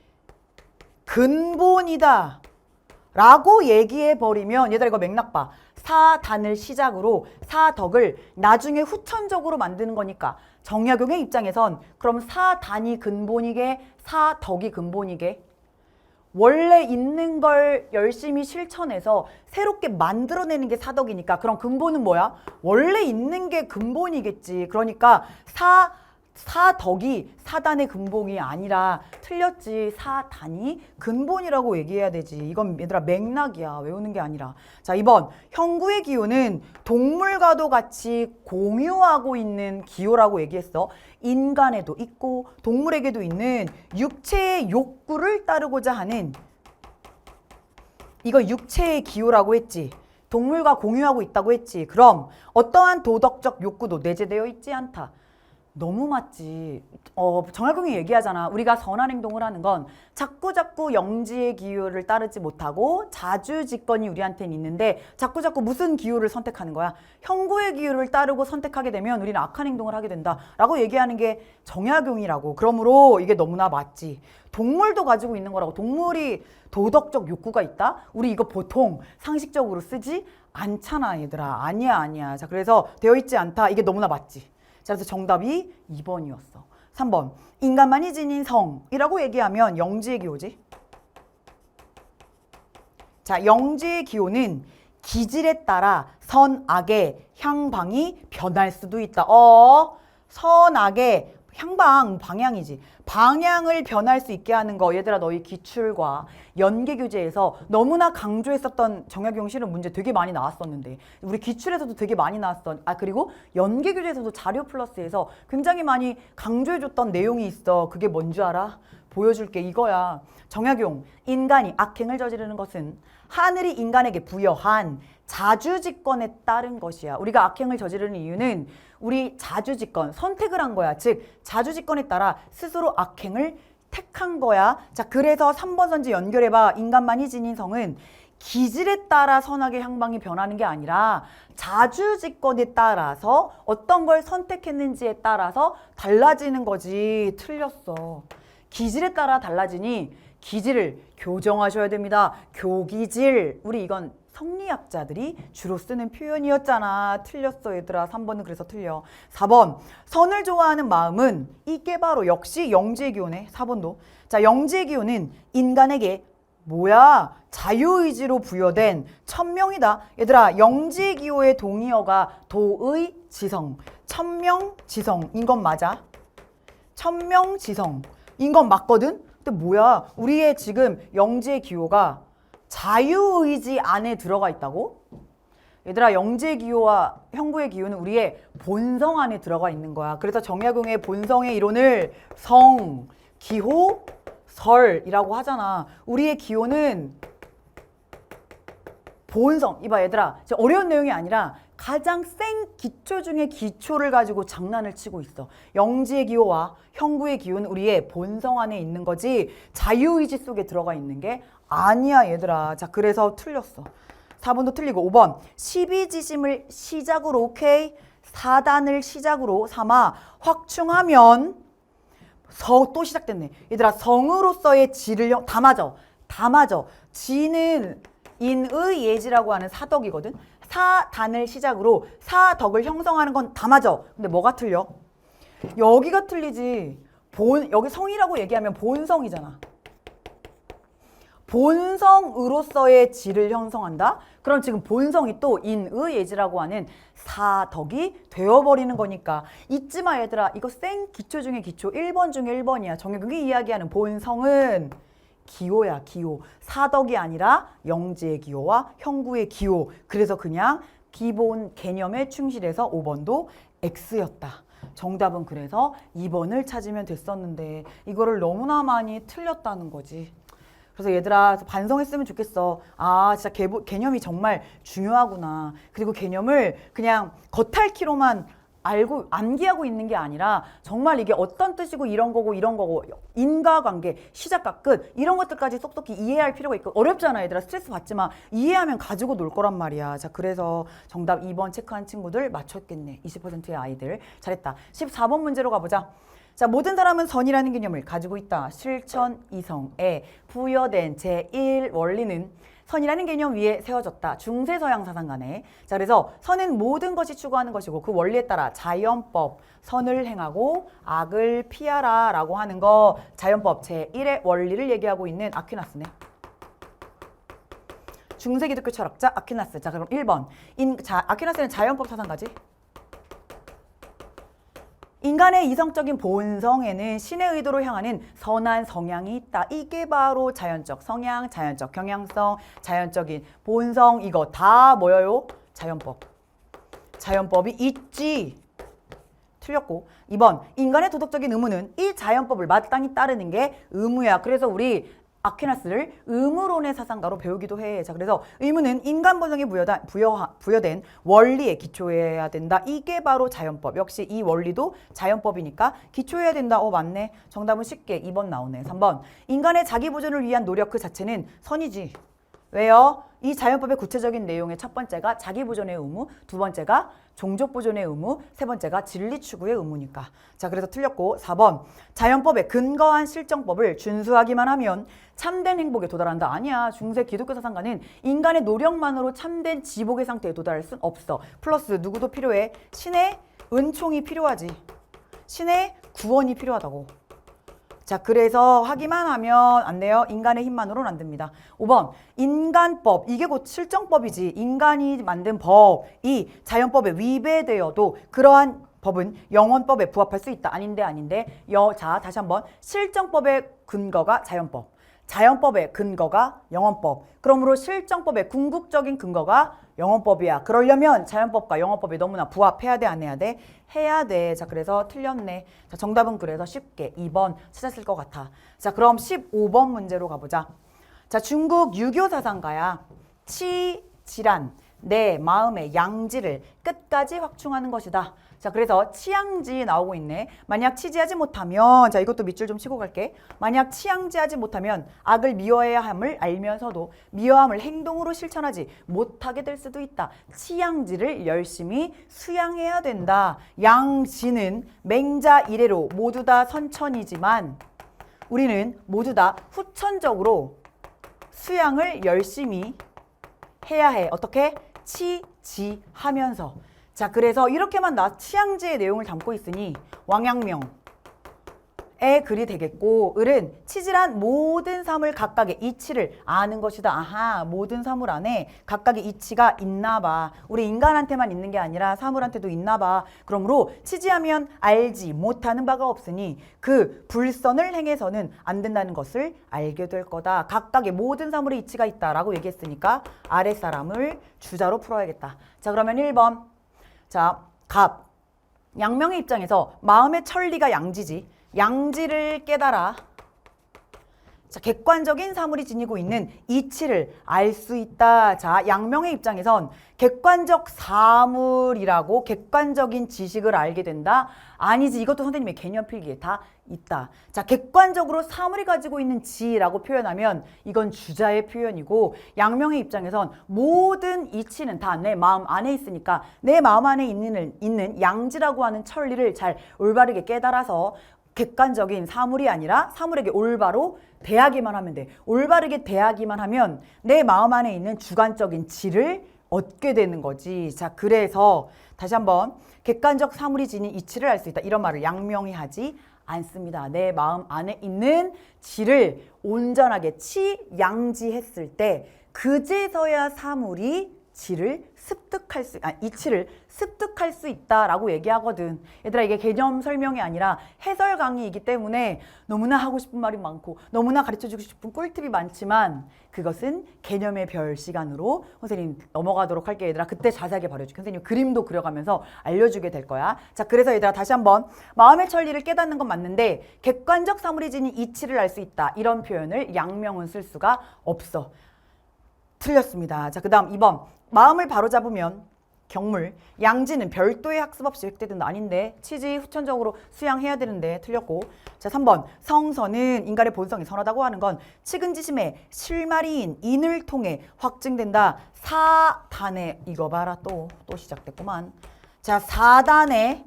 Speaker 1: 근본이다 라고 얘기해버리면 얘들아 이거 맥락 봐. 사단을 시작으로 사덕을 나중에 후천적으로 만드는 거니까 정약용의 입장에선 그럼 사단이 근본이게 사덕이 근본이게 원래 있는 걸 열심히 실천해서 새롭게 만들어내는 게 사덕이니까 그럼 근본은 뭐야? 원래 있는 게 근본이겠지. 그러니까 사덕이 사단의 근본이 아니라 틀렸지. 사단이 근본이라고 얘기해야 되지. 이건 얘들아 맥락이야. 외우는 게 아니라. 자, 2번. 형구의 기호는 동물과도 같이 공유하고 있는 기호라고 얘기했어. 인간에도 있고 동물에게도 있는 육체의 욕구를 따르고자 하는 이거 육체의 기호라고 했지. 동물과 공유하고 있다고 했지. 그럼 어떠한 도덕적 욕구도 내재되어 있지 않다. 너무 맞지. 정약용이 얘기하잖아. 우리가 선한 행동을 하는 건 자꾸자꾸 영지의 기호를 따르지 못하고 자주직건이 우리한테는 있는데 자꾸자꾸 무슨 기호를 선택하는 거야? 형구의 기호를 따르고 선택하게 되면 우리는 악한 행동을 하게 된다 라고 얘기하는 게 정약용이라고. 그러므로 이게 너무나 맞지. 동물도 가지고 있는 거라고. 동물이 도덕적 욕구가 있다? 우리 이거 보통 상식적으로 쓰지 않잖아 얘들아. 아니야. 자, 그래서 되어 있지 않다. 이게 너무나 맞지. 자, 그래서 정답이 2번이었어. 3번. 인간만이 지닌 성이라고 얘기하면 영지의 기호지. 자, 영지의 기호는 기질에 따라 선악의 향방이 변할 수도 있다. 선악의 향방, 방향이지. 방향을 변할 수 있게 하는 거. 얘들아 너희 기출과 연계교재에서 너무나 강조했었던 정약용 실은 문제 되게 많이 나왔었는데 우리 기출에서도 되게 많이 나왔던 그리고 연계교재에서도 자료 플러스에서 굉장히 많이 강조해줬던 내용이 있어. 그게 뭔 줄 알아? 보여줄게 이거야. 정약용, 인간이 악행을 저지르는 것은 하늘이 인간에게 부여한 자주직권에 따른 것이야. 우리가 악행을 저지르는 이유는 우리 자주직권, 선택을 한 거야. 즉 자주직권에 따라 스스로 악행을 택한 거야. 자, 그래서 3번 선지 연결해봐. 인간만이 지닌 성은 기질에 따라 선악의 향방이 변하는 게 아니라 자주직권에 따라서 어떤 걸 선택했는지에 따라서 달라지는 거지. 틀렸어. 기질에 따라 달라지니 기질을 교정하셔야 됩니다. 교기질. 우리 이건 성리학자들이 주로 쓰는 표현이었잖아. 틀렸어 얘들아. 3번은 그래서 틀려. 4번 선을 좋아하는 마음은 이게 바로 역시 영지의 기호네. 4번도. 자, 영지의 기호는 인간에게 뭐야? 자유의지로 부여된 천명이다. 얘들아, 영지의 기호의 동의어가 도의지성, 천명지성인 건 맞아. 천명지성인 건 맞거든? 근데 뭐야? 우리의 지금 영지의 기호가 자유의지 안에 들어가 있다고? 얘들아, 영지의 기호와 형구의 기호는 우리의 본성 안에 들어가 있는 거야. 그래서 정약용의 본성의 이론을 성, 기호, 설이라고 하잖아. 우리의 기호는 본성. 이봐 얘들아, 어려운 내용이 아니라 가장 센 기초 중에 기초를 가지고 장난을 치고 있어. 영지의 기호와 형구의 기호는 우리의 본성 안에 있는 거지 자유의지 속에 들어가 있는 게 아니야 얘들아. 자, 그래서 틀렸어. 4번도 틀리고. 5번 12지심을 시작으로, 오케이? 사단을 시작으로 삼아 확충하면 또 시작됐네. 얘들아, 성으로서의 지를 다 맞아. 다 맞아. 지는 인의 예지라고 하는 사덕이거든. 사단을 시작으로 사덕을 형성하는 건 다 맞아. 근데 뭐가 틀려? 여기가 틀리지. 여기 성이라고 얘기하면 본성이잖아. 본성으로서의 지를 형성한다? 그럼 지금 본성이 또 인의 예지라고 하는 사덕이 되어버리는 거니까. 잊지 마 얘들아. 이거 센 기초 중에 기초. 1번 중에 1번이야. 정약용이 이야기하는 본성은 기호야, 기호. 사덕이 아니라 영지의 기호와 형구의 기호. 그래서 그냥 기본 개념에 충실해서 5번도 X였다. 정답은 그래서 2번을 찾으면 됐었는데 이거를 너무나 많이 틀렸다는 거지. 그래서 얘들아, 반성했으면 좋겠어. 아, 진짜 개념이 정말 중요하구나. 그리고 개념을 그냥 겉핥기로만 알고 암기하고 있는 게 아니라 정말 이게 어떤 뜻이고 이런 거고 인과관계, 시작과 끝 이런 것들까지 똑똑히 이해할 필요가 있고. 어렵잖아 얘들아. 스트레스 받지 마. 이해하면 가지고 놀 거란 말이야. 자, 그래서 정답 2번 체크한 친구들 맞췄겠네. 20%의 아이들. 잘했다. 14번 문제로 가보자. 자, 모든 사람은 선이라는 개념을 가지고 있다. 실천 이성에 부여된 제1 원리는 선이라는 개념 위에 세워졌다. 중세서양 사상 간에. 자, 그래서 선은 모든 것이 추구하는 것이고 그 원리에 따라 자연법, 선을 행하고 악을 피하라 라고 하는 거 자연법 제1의 원리를 얘기하고 있는 아퀴나스네. 중세 기독교 철학자 아퀴나스. 자, 그럼 1번. 아퀴나스는 자연법 사상가지. 인간의 이성적인 본성에는 신의 의도로 향하는 선한 성향이 있다. 이게 바로 자연적 성향, 자연적 경향성, 자연적인 본성. 이거 다 뭐예요? 자연법. 자연법이 있지. 틀렸고. 2번 인간의 도덕적인 의무는 이 자연법을 마땅히 따르는 게 의무야. 그래서 우리 아퀴나스를 의무론의 사상가로 배우기도 해. 자, 그래서 의무는 인간 본성에 부여된 원리에 기초해야 된다. 이게 바로 자연법. 역시 이 원리도 자연법이니까 기초해야 된다. 맞네. 정답은 쉽게 2번 나오네. 3번 인간의 자기 보존을 위한 노력 그 자체는 선이지. 왜요? 이 자연법의 구체적인 내용의 첫 번째가 자기 보존의 의무, 두 번째가 종족 보존의 의무, 세 번째가 진리 추구의 의무니까. 자, 그래서 틀렸고. 4번 자연법의 근거한 실정법을 준수하기만 하면 참된 행복에 도달한다. 아니야. 중세 기독교 사상가는 인간의 노력만으로 참된 지복의 상태에 도달할 순 없어. 플러스 누구도 필요해? 신의 은총이 필요하지. 신의 구원이 필요하다고. 자, 그래서 하기만 하면 안 돼요. 인간의 힘만으로는 안 됩니다. 5번 인간법. 이게 곧 실정법이지. 인간이 만든 법이 자연법에 위배되어도 그러한 법은 영원법에 부합할 수 있다. 아닌데. 자, 다시 한번. 실정법의 근거가 자연법. 자연법의 근거가 영언법. 그러므로 실정법의 궁극적인 근거가 영언법이야. 그러려면 자연법과 영언법이 너무나 부합해야 돼, 안 해야 돼? 해야 돼. 자, 그래서 틀렸네. 자, 정답은 그래서 쉽게 2번 찾았을 것 같아. 자, 그럼 15번 문제로 가보자. 자, 중국 유교 사상가야. 치질한 내 마음의 양지를 끝까지 확충하는 것이다. 자, 그래서 치양지 나오고 있네. 만약 치지하지 못하면, 자, 이것도 밑줄 좀 치고 갈게. 만약 치양지하지 못하면 악을 미워해야 함을 알면서도 미워함을 행동으로 실천하지 못하게 될 수도 있다. 치양지를 열심히 수양해야 된다. 양지는 맹자 이래로 모두 다 선천이지만 우리는 모두 다 후천적으로 수양을 열심히 해야 해. 어떻게? 치지하면서. 자, 그래서 이렇게만 치양지의 내용을 담고 있으니 왕양명의 글이 되겠고, 을은 치질한 모든 사물 각각의 이치를 아는 것이다. 아하, 모든 사물 안에 각각의 이치가 있나 봐. 우리 인간한테만 있는 게 아니라 사물한테도 있나 봐. 그러므로 치지하면 알지 못하는 바가 없으니 그 불선을 행해서는 안 된다는 것을 알게 될 거다. 각각의 모든 사물의 이치가 있다라고 얘기했으니까 아랫사람을 주자로 풀어야겠다. 자, 그러면 1번. 자, 갑. 양명의 입장에서 마음의 천리가 양지지. 양지를 깨달아. 자, 객관적인 사물이 지니고 있는 이치를 알 수 있다. 자, 양명의 입장에선 객관적 사물이라고 객관적인 지식을 알게 된다. 아니지. 이것도 선생님의 개념 필기에 다 있다. 자, 객관적으로 사물이 가지고 있는 지라고 표현하면 이건 주자의 표현이고, 양명의 입장에선 모든 이치는 다 내 마음 안에 있으니까 내 마음 안에 있는 양지라고 하는 천리를 잘 올바르게 깨달아서 객관적인 사물이 아니라 사물에게 올바로 대하기만 하면 돼. 올바르게 대하기만 하면 내 마음 안에 있는 주관적인 지를 얻게 되는 거지. 자, 그래서 다시 한번 객관적 사물이 지닌 이치를 알 수 있다. 이런 말을 양명이 하지 않습니다. 내 마음 안에 있는 지를 온전하게 치양지했을 때 그제서야 사물이 이치를 습득할 수 있다라고 얘기하거든. 얘들아, 이게 개념 설명이 아니라 해설 강의이기 때문에 너무나 하고 싶은 말이 많고 너무나 가르쳐주고 싶은 꿀팁이 많지만 그것은 개념의 별 시간으로 선생님 넘어가도록 할게. 얘들아, 그때 자세하게 가르쳐줄게. 선생님 그림도 그려가면서 알려주게 될 거야. 자, 그래서 얘들아 다시 한번 마음의 천리를 깨닫는 건 맞는데 객관적 사물이 지닌 이치를 알 수 있다. 이런 표현을 양명은 쓸 수가 없어. 틀렸습니다. 자, 그 다음 2번. 마음을 바로잡으면 경물, 양지는 별도의 학습 없이 획득된다. 아닌데 치지 후천적으로 수양해야 되는데 틀렸고. 자, 3번. 성선은 인간의 본성이 선하다고 하는 건 측은지심의 실마리인 인을 통해 확증된다. 사단의 이거 봐라 또 시작됐구만. 자, 사단의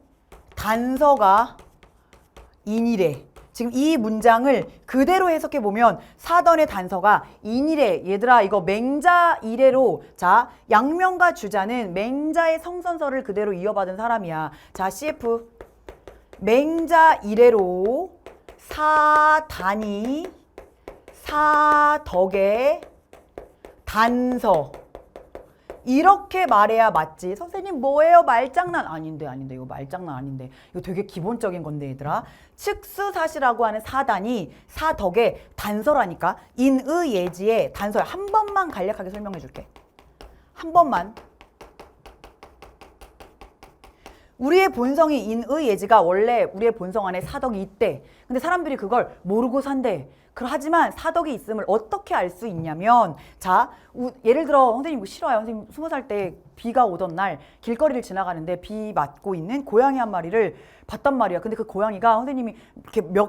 Speaker 1: 단서가 인이래. 지금 이 문장을 그대로 해석해 보면 사단의 단서가 인이래. 얘들아, 이거 맹자 이래로, 자, 양명과 주자는 맹자의 성선설을 그대로 이어받은 사람이야. 자, CF 맹자 이래로 사단이 사덕의 단서, 이렇게 말해야 맞지. 선생님 뭐예요? 말장난. 아닌데 이거 말장난 아닌데. 이거 되게 기본적인 건데 얘들아. 측수사시라고 하는 사단이 사덕의 단서라니까. 인의예지의 단서야. 한 번만 간략하게 설명해 줄게. 한 번만. 우리의 본성이 인의예지가 원래 우리의 본성 안에 사덕이 있대. 근데 사람들이 그걸 모르고 산대. 하지만 사덕이 있음을 어떻게 알 수 있냐면, 자, 예를 들어 선생님 이거 싫어요. 선생님 20살 때 비가 오던 날 길거리를 지나가는데 비 맞고 있는 고양이 한 마리를 봤단 말이야. 근데 그 고양이가 선생님이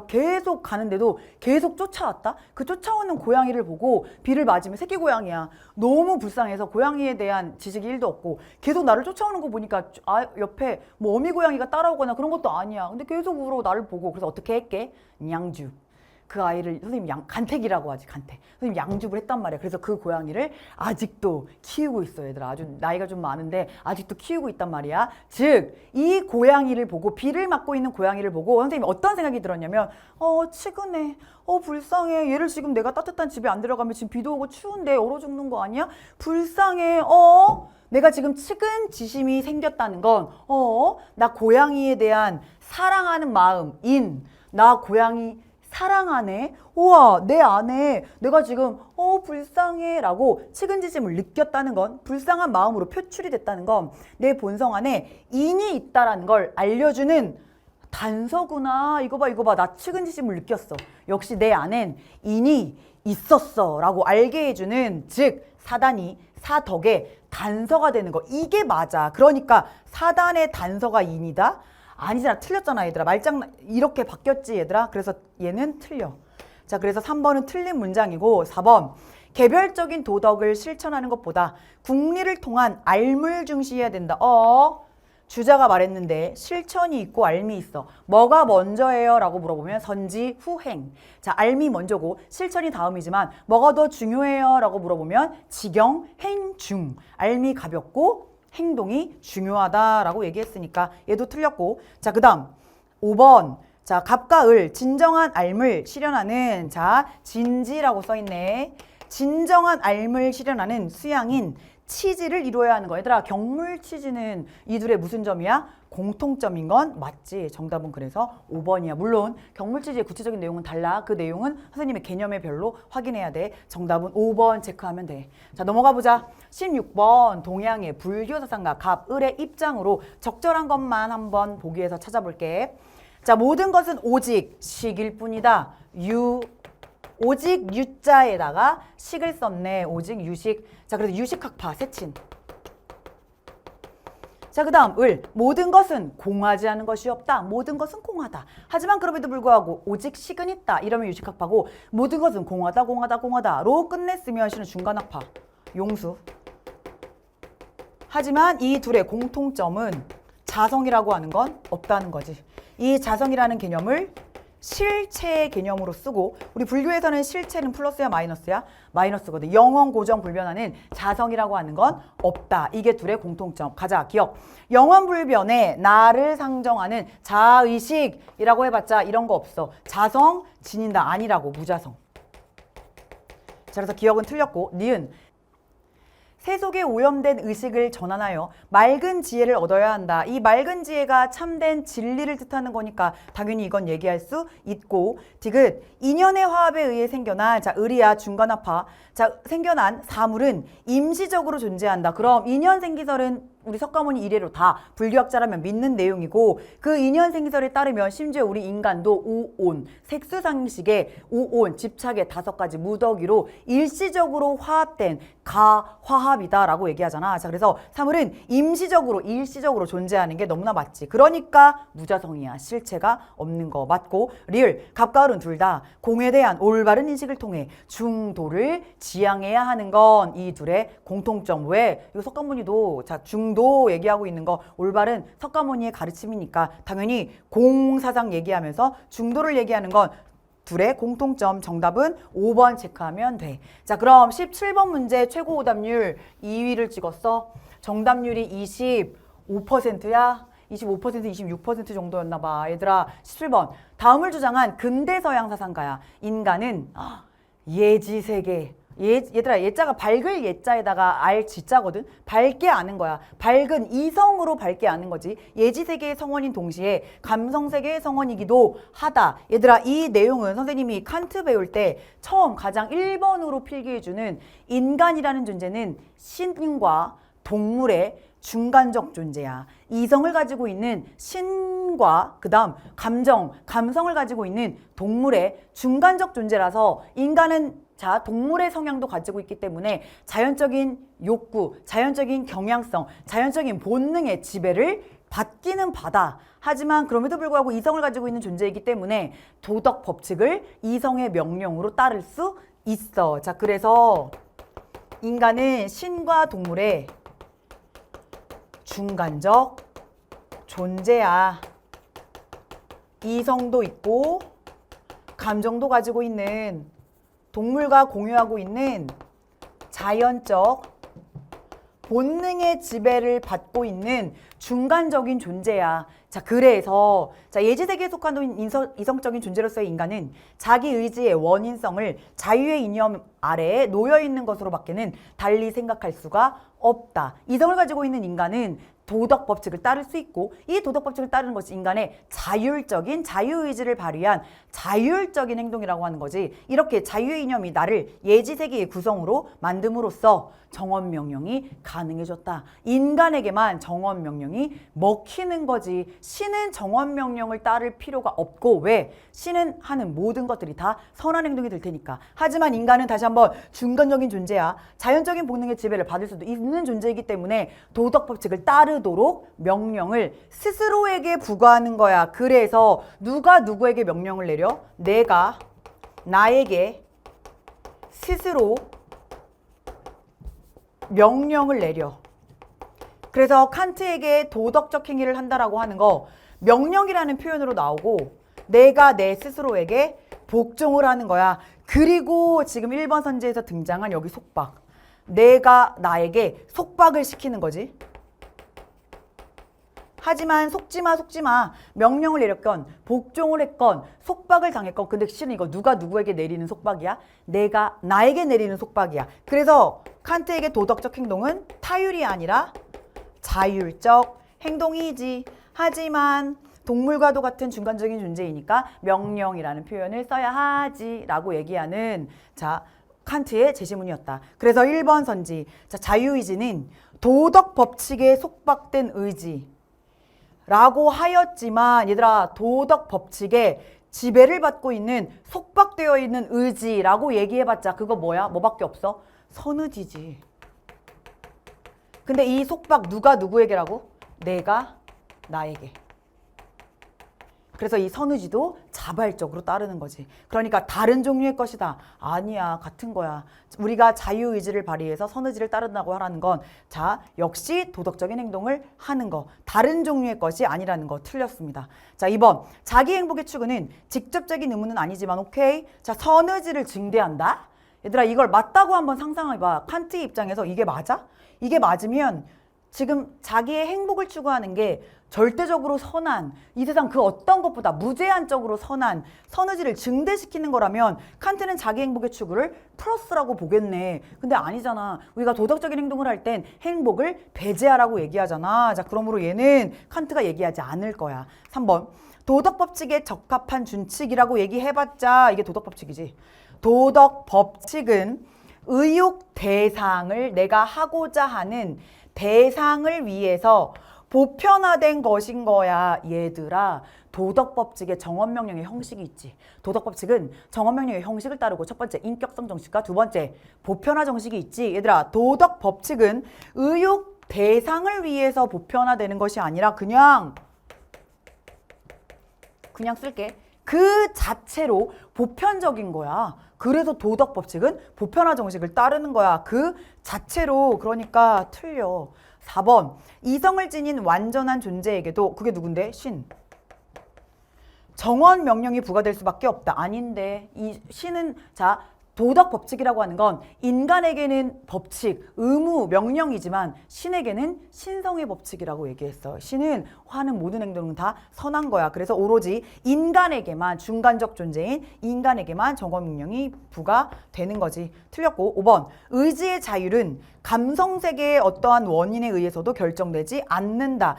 Speaker 1: 계속 가는데도 계속 쫓아왔다. 그 쫓아오는 고양이를 보고 비를 맞으면 새끼 고양이야. 너무 불쌍해서 고양이에 대한 지식이 1도 없고 계속 나를 쫓아오는 거 보니까 옆에 뭐 어미 고양이가 따라오거나 그런 것도 아니야. 근데 계속 울어 나를 보고. 그래서 어떻게 했게? 양주. 그 아이를 선생님 간택이라고 하지. 간택. 선생님 양줍을 했단 말이야. 그래서 그 고양이를 아직도 키우고 있어. 얘들아, 아주 나이가 좀 많은데 아직도 키우고 있단 말이야. 즉 이 고양이를 보고, 비를 맞고 있는 고양이를 보고 선생님이 어떤 생각이 들었냐면, 치근해, 불쌍해, 얘를 지금 내가 따뜻한 집에 안 들어가면 지금 비도 오고 추운데 얼어 죽는 거 아니야? 불쌍해. 내가 지금 측은지심이 생겼다는 건 나 고양이에 대한 사랑하는 마음, 나 고양이 사랑하네. 우와, 내 안에 내가 지금 불쌍해 라고 측은지심을 느꼈다는 건, 불쌍한 마음으로 표출이 됐다는 건 내 본성 안에 인이 있다라는 걸 알려주는 단서구나. 이거 봐. 나 측은지심을 느꼈어. 역시 내 안엔 인이 있었어 라고 알게 해주는, 즉 사단이 사덕의 단서가 되는 거. 이게 맞아. 그러니까 사단의 단서가 인이다? 아니잖아. 틀렸잖아 얘들아. 말장 이렇게 바뀌었지 얘들아. 그래서 얘는 틀려. 자, 그래서 3번은 틀린 문장이고, 4번 개별적인 도덕을 실천하는 것보다 국리를 통한 알물 중시해야 된다. 주자가 말했는데 실천이 있고 알미 있어. 뭐가 먼저예요? 라고 물어보면 선지 후행. 자, 알미 먼저고 실천이 다음이지만 뭐가 더 중요해요? 라고 물어보면 지경 행중. 알미 가볍고 행동이 중요하다라고 얘기했으니까 얘도 틀렸고. 자, 그 다음 5번. 자, 갑과 을 진정한 알물 실현하는, 자, 진지라고 써있네. 진정한 알물 실현하는 수양인 치지를 이루어야 하는 거. 얘들아, 경물 치지는 이 둘의 무슨 점이야? 공통점인 건 맞지. 정답은 그래서 5번이야. 물론 경물 치지의 구체적인 내용은 달라. 그 내용은 선생님의 개념의 별로 확인해야 돼. 정답은 5번 체크하면 돼. 자, 넘어가 보자. 16번 동양의 불교 사상가 갑, 을의 입장으로 적절한 것만 한번 보기 위해서 찾아볼게. 자, 모든 것은 오직 식일 뿐이다. 오직 유자에다가 식을 썼네. 오직 유식. 자, 그래서 유식학파 세친. 자, 그 다음 을. 모든 것은 공하지 않은 것이 없다. 모든 것은 공하다. 하지만 그럼에도 불구하고 오직 식은 있다. 이러면 유식학파고, 모든 것은 공하다로 끝냈으면 실은 중간학파. 용수. 하지만 이 둘의 공통점은 자성이라고 하는 건 없다는 거지. 이 자성이라는 개념을 실체의 개념으로 쓰고, 우리 불교에서는 실체는 플러스야 마이너스야? 마이너스거든. 영원 고정 불변하는 자성이라고 하는 건 없다. 이게 둘의 공통점. 가자, 기억. 영원 불변에 나를 상정하는 자의식이라고 해봤자 이런 거 없어. 자성 지닌다 아니라고. 무자성. 자, 그래서 기억은 틀렸고, 니은. 세속에 오염된 의식을 전환하여 맑은 지혜를 얻어야 한다. 이 맑은 지혜가 참된 진리를 뜻하는 거니까 당연히 이건 얘기할 수 있고, 디귿. 인연의 화합에 의해 생겨난, 자, 을이야 중간합파. 자, 생겨난 사물은 임시적으로 존재한다. 그럼 인연생기설은 우리 석가모니 이래로 다 불교학자라면 믿는 내용이고, 그 인연생기설에 따르면 심지어 우리 인간도 우온, 색수상식의 우온, 집착의 5가지 무더기로 일시적으로 화합된 가화합이다라고 얘기하잖아. 자, 그래서 사물은 임시적으로, 일시적으로 존재하는 게 너무나 맞지. 그러니까 무자성이야. 실체가 없는 거 맞고. 리을. 갑과 을은 둘 다 공에 대한 올바른 인식을 통해 중도를 지향해야 하는 건 이 둘의 공통점. 왜? 이거 석가모니도, 자, 중도 얘기하고 있는 거 올바른 석가모니의 가르침이니까 당연히 공사상 얘기하면서 중도를 얘기하는 건 둘의 공통점. 정답은 5번 체크하면 돼. 자, 그럼 17번 문제 최고 오답률 2위를 찍었어. 정답률이 25%야. 25%, 26% 정도였나 봐. 얘들아, 17번. 다음을 주장한 근대 서양 사상가야. 인간은 예지세계. 얘들아, 예자가 밝을 예자에다가 알 지자거든. 밝게 아는 거야. 밝은 이성으로 밝게 아는 거지. 예지세계의 성원인 동시에 감성세계의 성원이기도 하다. 얘들아, 이 내용은 선생님이 칸트 배울 때 처음 가장 1번으로 필기해주는, 인간이라는 존재는 신과 동물의 중간적 존재야. 이성을 가지고 있는 신과 그 다음 감성을 가지고 있는 동물의 중간적 존재라서, 인간은 자, 동물의 성향도 가지고 있기 때문에 자연적인 욕구, 자연적인 경향성, 자연적인 본능의 지배를 받기는 받아. 하지만 그럼에도 불구하고 이성을 가지고 있는 존재이기 때문에 도덕 법칙을 이성의 명령으로 따를 수 있어. 자, 그래서 인간은 신과 동물의 중간적 존재야. 이성도 있고 감정도 가지고 있는, 동물과 공유하고 있는 자연적 본능의 지배를 받고 있는 중간적인 존재야. 자, 그래서 예지세계에 속한 이성적인 존재로서의 인간은 자기 의지의 원인성을 자유의 이념 아래에 놓여 있는 것으로밖에는 달리 생각할 수가 없다. 이성을 가지고 있는 인간은 도덕 법칙을 따를 수 있고 이 도덕 법칙을 따르는 것이 인간의 자율적인 자유의지를 발휘한 자율적인 행동이라고 하는 거지. 이렇게 자유의 이념이 나를 예지세계의 구성으로 만듦으로써 정언명령이 가능해졌다. 인간에게만 정언명령이 먹히는 거지. 신은 정언명령을 따를 필요가 없고 왜? 신은 하는 모든 것들이 다 선한 행동이 될 테니까. 하지만 인간은 다시 한번 중간적인 존재야. 자연적인 본능의 지배를 받을 수도 있는 존재이기 때문에 도덕 법칙을 따르도록 명령을 스스로에게 부과하는 거야. 그래서 누가 누구에게 명령을 내려? 내가 나에게 스스로 명령을 내려. 그래서 칸트에게 도덕적 행위를 한다라고 하는 거 명령이라는 표현으로 나오고 내가 내 스스로에게 복종을 하는 거야. 그리고 지금 1번 선지에서 등장한 여기 속박. 내가 나에게 속박을 시키는 거지. 하지만 속지마. 명령을 내렸건 복종을 했건 속박을 당했건 근데 실은 이거 누가 누구에게 내리는 속박이야? 내가 나에게 내리는 속박이야. 그래서 칸트에게 도덕적 행동은 타율이 아니라 자율적 행동이지. 하지만 동물과도 같은 중간적인 존재이니까 명령이라는 표현을 써야 하지 라고 얘기하는 칸트의 제시문이었다. 그래서 1번 선지. 자유의지는 도덕 법칙에 속박된 의지 라고 하였지만 얘들아 도덕 법칙에 지배를 받고 있는 속박되어 있는 의지라고 얘기해봤자 그거 뭐야? 뭐밖에 없어? 선의지지. 근데 이 속박 누가 누구에게라고? 내가 나에게. 그래서 이 선의지도 자발적으로 따르는 거지. 그러니까 다른 종류의 것이다. 아니야. 같은 거야. 우리가 자유의지를 발휘해서 선의지를 따른다고 하라는 건 역시 도덕적인 행동을 하는 거. 다른 종류의 것이 아니라는 거 틀렸습니다. 2번. 자기 행복의 추구는 직접적인 의무는 아니지만 오케이. 선의지를 증대한다? 얘들아 이걸 맞다고 한번 상상해봐. 칸트의 입장에서 이게 맞아? 이게 맞으면 지금 자기의 행복을 추구하는 게 절대적으로 선한 이 세상 그 어떤 것보다 무제한적으로 선한 선의지를 증대시키는 거라면 칸트는 자기 행복의 추구를 플러스라고 보겠네. 근데 아니잖아. 우리가 도덕적인 행동을 할 땐 행복을 배제하라고 얘기하잖아. 그러므로 얘는 칸트가 얘기하지 않을 거야. 3번. 도덕 법칙에 적합한 준칙이라고 얘기해봤자 이게 도덕 법칙이지. 도덕 법칙은 의욕 대상을 내가 하고자 하는 대상을 위해서 보편화된 것인 거야. 얘들아 도덕법칙에 정언명령의 형식이 있지. 도덕법칙은 정언명령의 형식을 따르고 첫 번째 인격성 정식과 두 번째 보편화 정식이 있지. 얘들아 도덕법칙은 의욕 대상을 위해서 보편화되는 것이 아니라 그냥 쓸게. 그 자체로 보편적인 거야. 그래서 도덕법칙은 보편화 정식을 따르는 거야. 그 자체로. 그러니까 틀려. 4번. 이성을 지닌 완전한 존재에게도 그게 누군데? 신. 정언 명령이 부과될 수밖에 없다. 아닌데 이 신은 도덕 법칙이라고 하는 건 인간에게는 법칙, 의무, 명령이지만 신에게는 신성의 법칙이라고 얘기했어. 신은 하는 모든 행동은 다 선한 거야. 그래서 오로지 인간에게만 중간적 존재인 인간에게만 정언 명령이 부과되는 거지. 틀렸고 5번. 의지의 자율은 감성세계의 어떠한 원인에 의해서도 결정되지 않는다.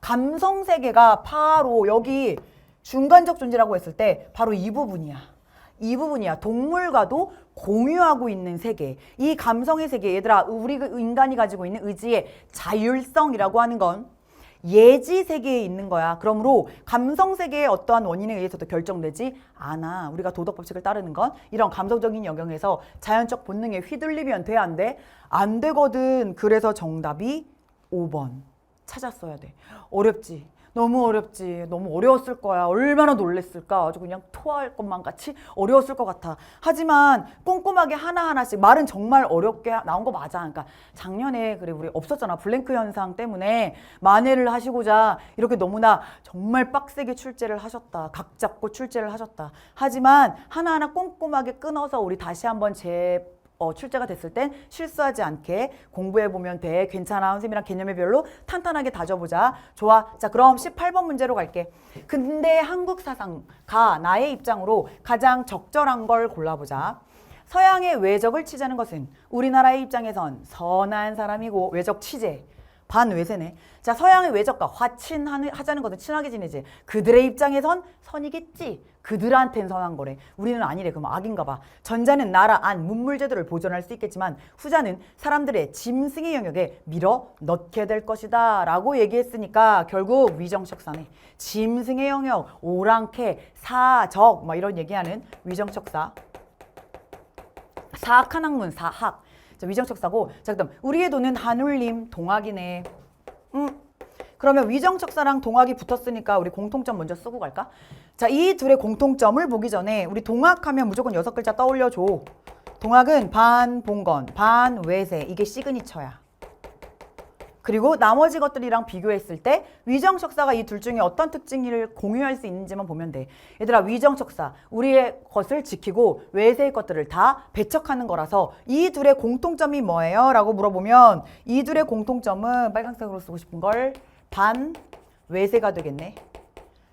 Speaker 1: 감성세계가 바로 여기 중간적 존재라고 했을 때 바로 이 부분이야. 이 부분이야. 동물과도 공유하고 있는 세계. 이 감성의 세계. 얘들아 우리 인간이 가지고 있는 의지의 자율성이라고 하는 건 예지 세계에 있는 거야. 그러므로 감성 세계의 어떠한 원인에 의해서도 결정되지 않아. 우리가 도덕 법칙을 따르는 건 이런 감성적인 영역에서 자연적 본능에 휘둘리면 돼? 안 돼? 안 되거든. 그래서 정답이 5번 찾았어야 돼. 어렵지? 너무 어렵지. 너무 어려웠을 거야. 얼마나 놀랬을까. 아주 그냥 토할 것만 같이 어려웠을 것 같아. 하지만 꼼꼼하게 하나하나씩 말은 정말 어렵게 나온 거 맞아. 그러니까 작년에 우리 없었잖아. 블랭크 현상 때문에 만회를 하시고자 이렇게 너무나 정말 빡세게 출제를 하셨다. 각 잡고 출제를 하셨다. 하지만 하나하나 꼼꼼하게 끊어서 우리 다시 한번 출제가 됐을 땐 실수하지 않게 공부해보면 돼. 괜찮아. 선생님이랑 개념의 별로 탄탄하게 다져보자. 좋아. 자, 그럼 18번 문제로 갈게. 근데 한국 사상가 나의 입장으로 가장 적절한 걸 골라보자. 서양의 외적을 취재하는 것은 우리나라의 입장에선 선한 사람이고 외적 취재. 반외세네. 자, 서양의 외적과 화친하자는 것은 친하게 지내지. 그들의 입장에선 선이겠지. 그들한텐 선한 거래. 우리는 아니래. 그럼 악인가 봐. 전자는 나라 안 문물 제도를 보존할 수 있겠지만 후자는 사람들의 짐승의 영역에 밀어 넣게 될 것이다 라고 얘기했으니까 결국 위정척사네. 짐승의 영역, 오랑캐, 사적 막 이런 얘기하는 위정척사. 사악한 학문, 사학. 자, 위정척사고. 자, 그다음 우리의 돈은 한울림, 동학이네. 그러면 위정척사랑 동학이 붙었으니까 우리 공통점 먼저 쓰고 갈까? 자, 이 둘의 공통점을 보기 전에 우리 동학하면 무조건 6글자 떠올려줘. 동학은 반봉건, 반외세. 이게 시그니처야. 그리고 나머지 것들이랑 비교했을 때 위정척사가 이 둘 중에 어떤 특징을 공유할 수 있는지만 보면 돼. 얘들아, 위정척사, 우리의 것을 지키고 외세의 것들을 다 배척하는 거라서 이 둘의 공통점이 뭐예요? 라고 물어보면 이 둘의 공통점은 빨간색으로 쓰고 싶은 걸 반외세가 되겠네.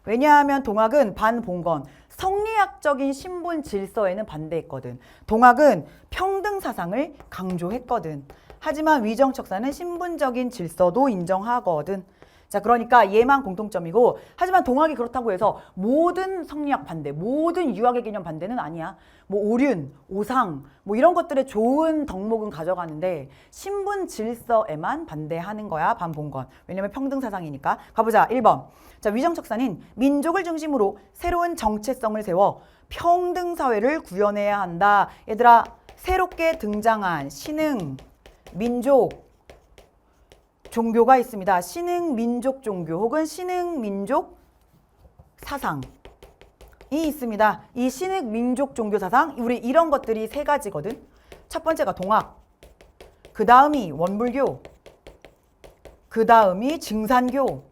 Speaker 1: 왜냐하면 동학은 반봉건, 성리학적인 신분 질서에는 반대했거든. 동학은 평등 사상을 강조했거든. 하지만 위정척사는 신분적인 질서도 인정하거든. 자, 그러니까 얘만 공통점이고, 하지만 동학이 그렇다고 해서 모든 성리학 반대, 모든 유학의 개념 반대는 아니야. 뭐 오륜, 오상, 뭐 이런 것들의 좋은 덕목은 가져가는데 신분 질서에만 반대하는 거야, 반봉건. 왜냐면 평등 사상이니까. 가보자, 1번. 자, 위정척사는 민족을 중심으로 새로운 정체성을 세워 평등 사회를 구현해야 한다. 얘들아, 새롭게 등장한 신흥 민족 종교가 있습니다. 신흥 민족 종교 혹은 신흥 민족 사상이 있습니다. 이 신흥 민족 종교 사상, 우리 이런 것들이 세 가지거든. 첫 번째가 동학, 그 다음이 원불교, 그 다음이 증산교.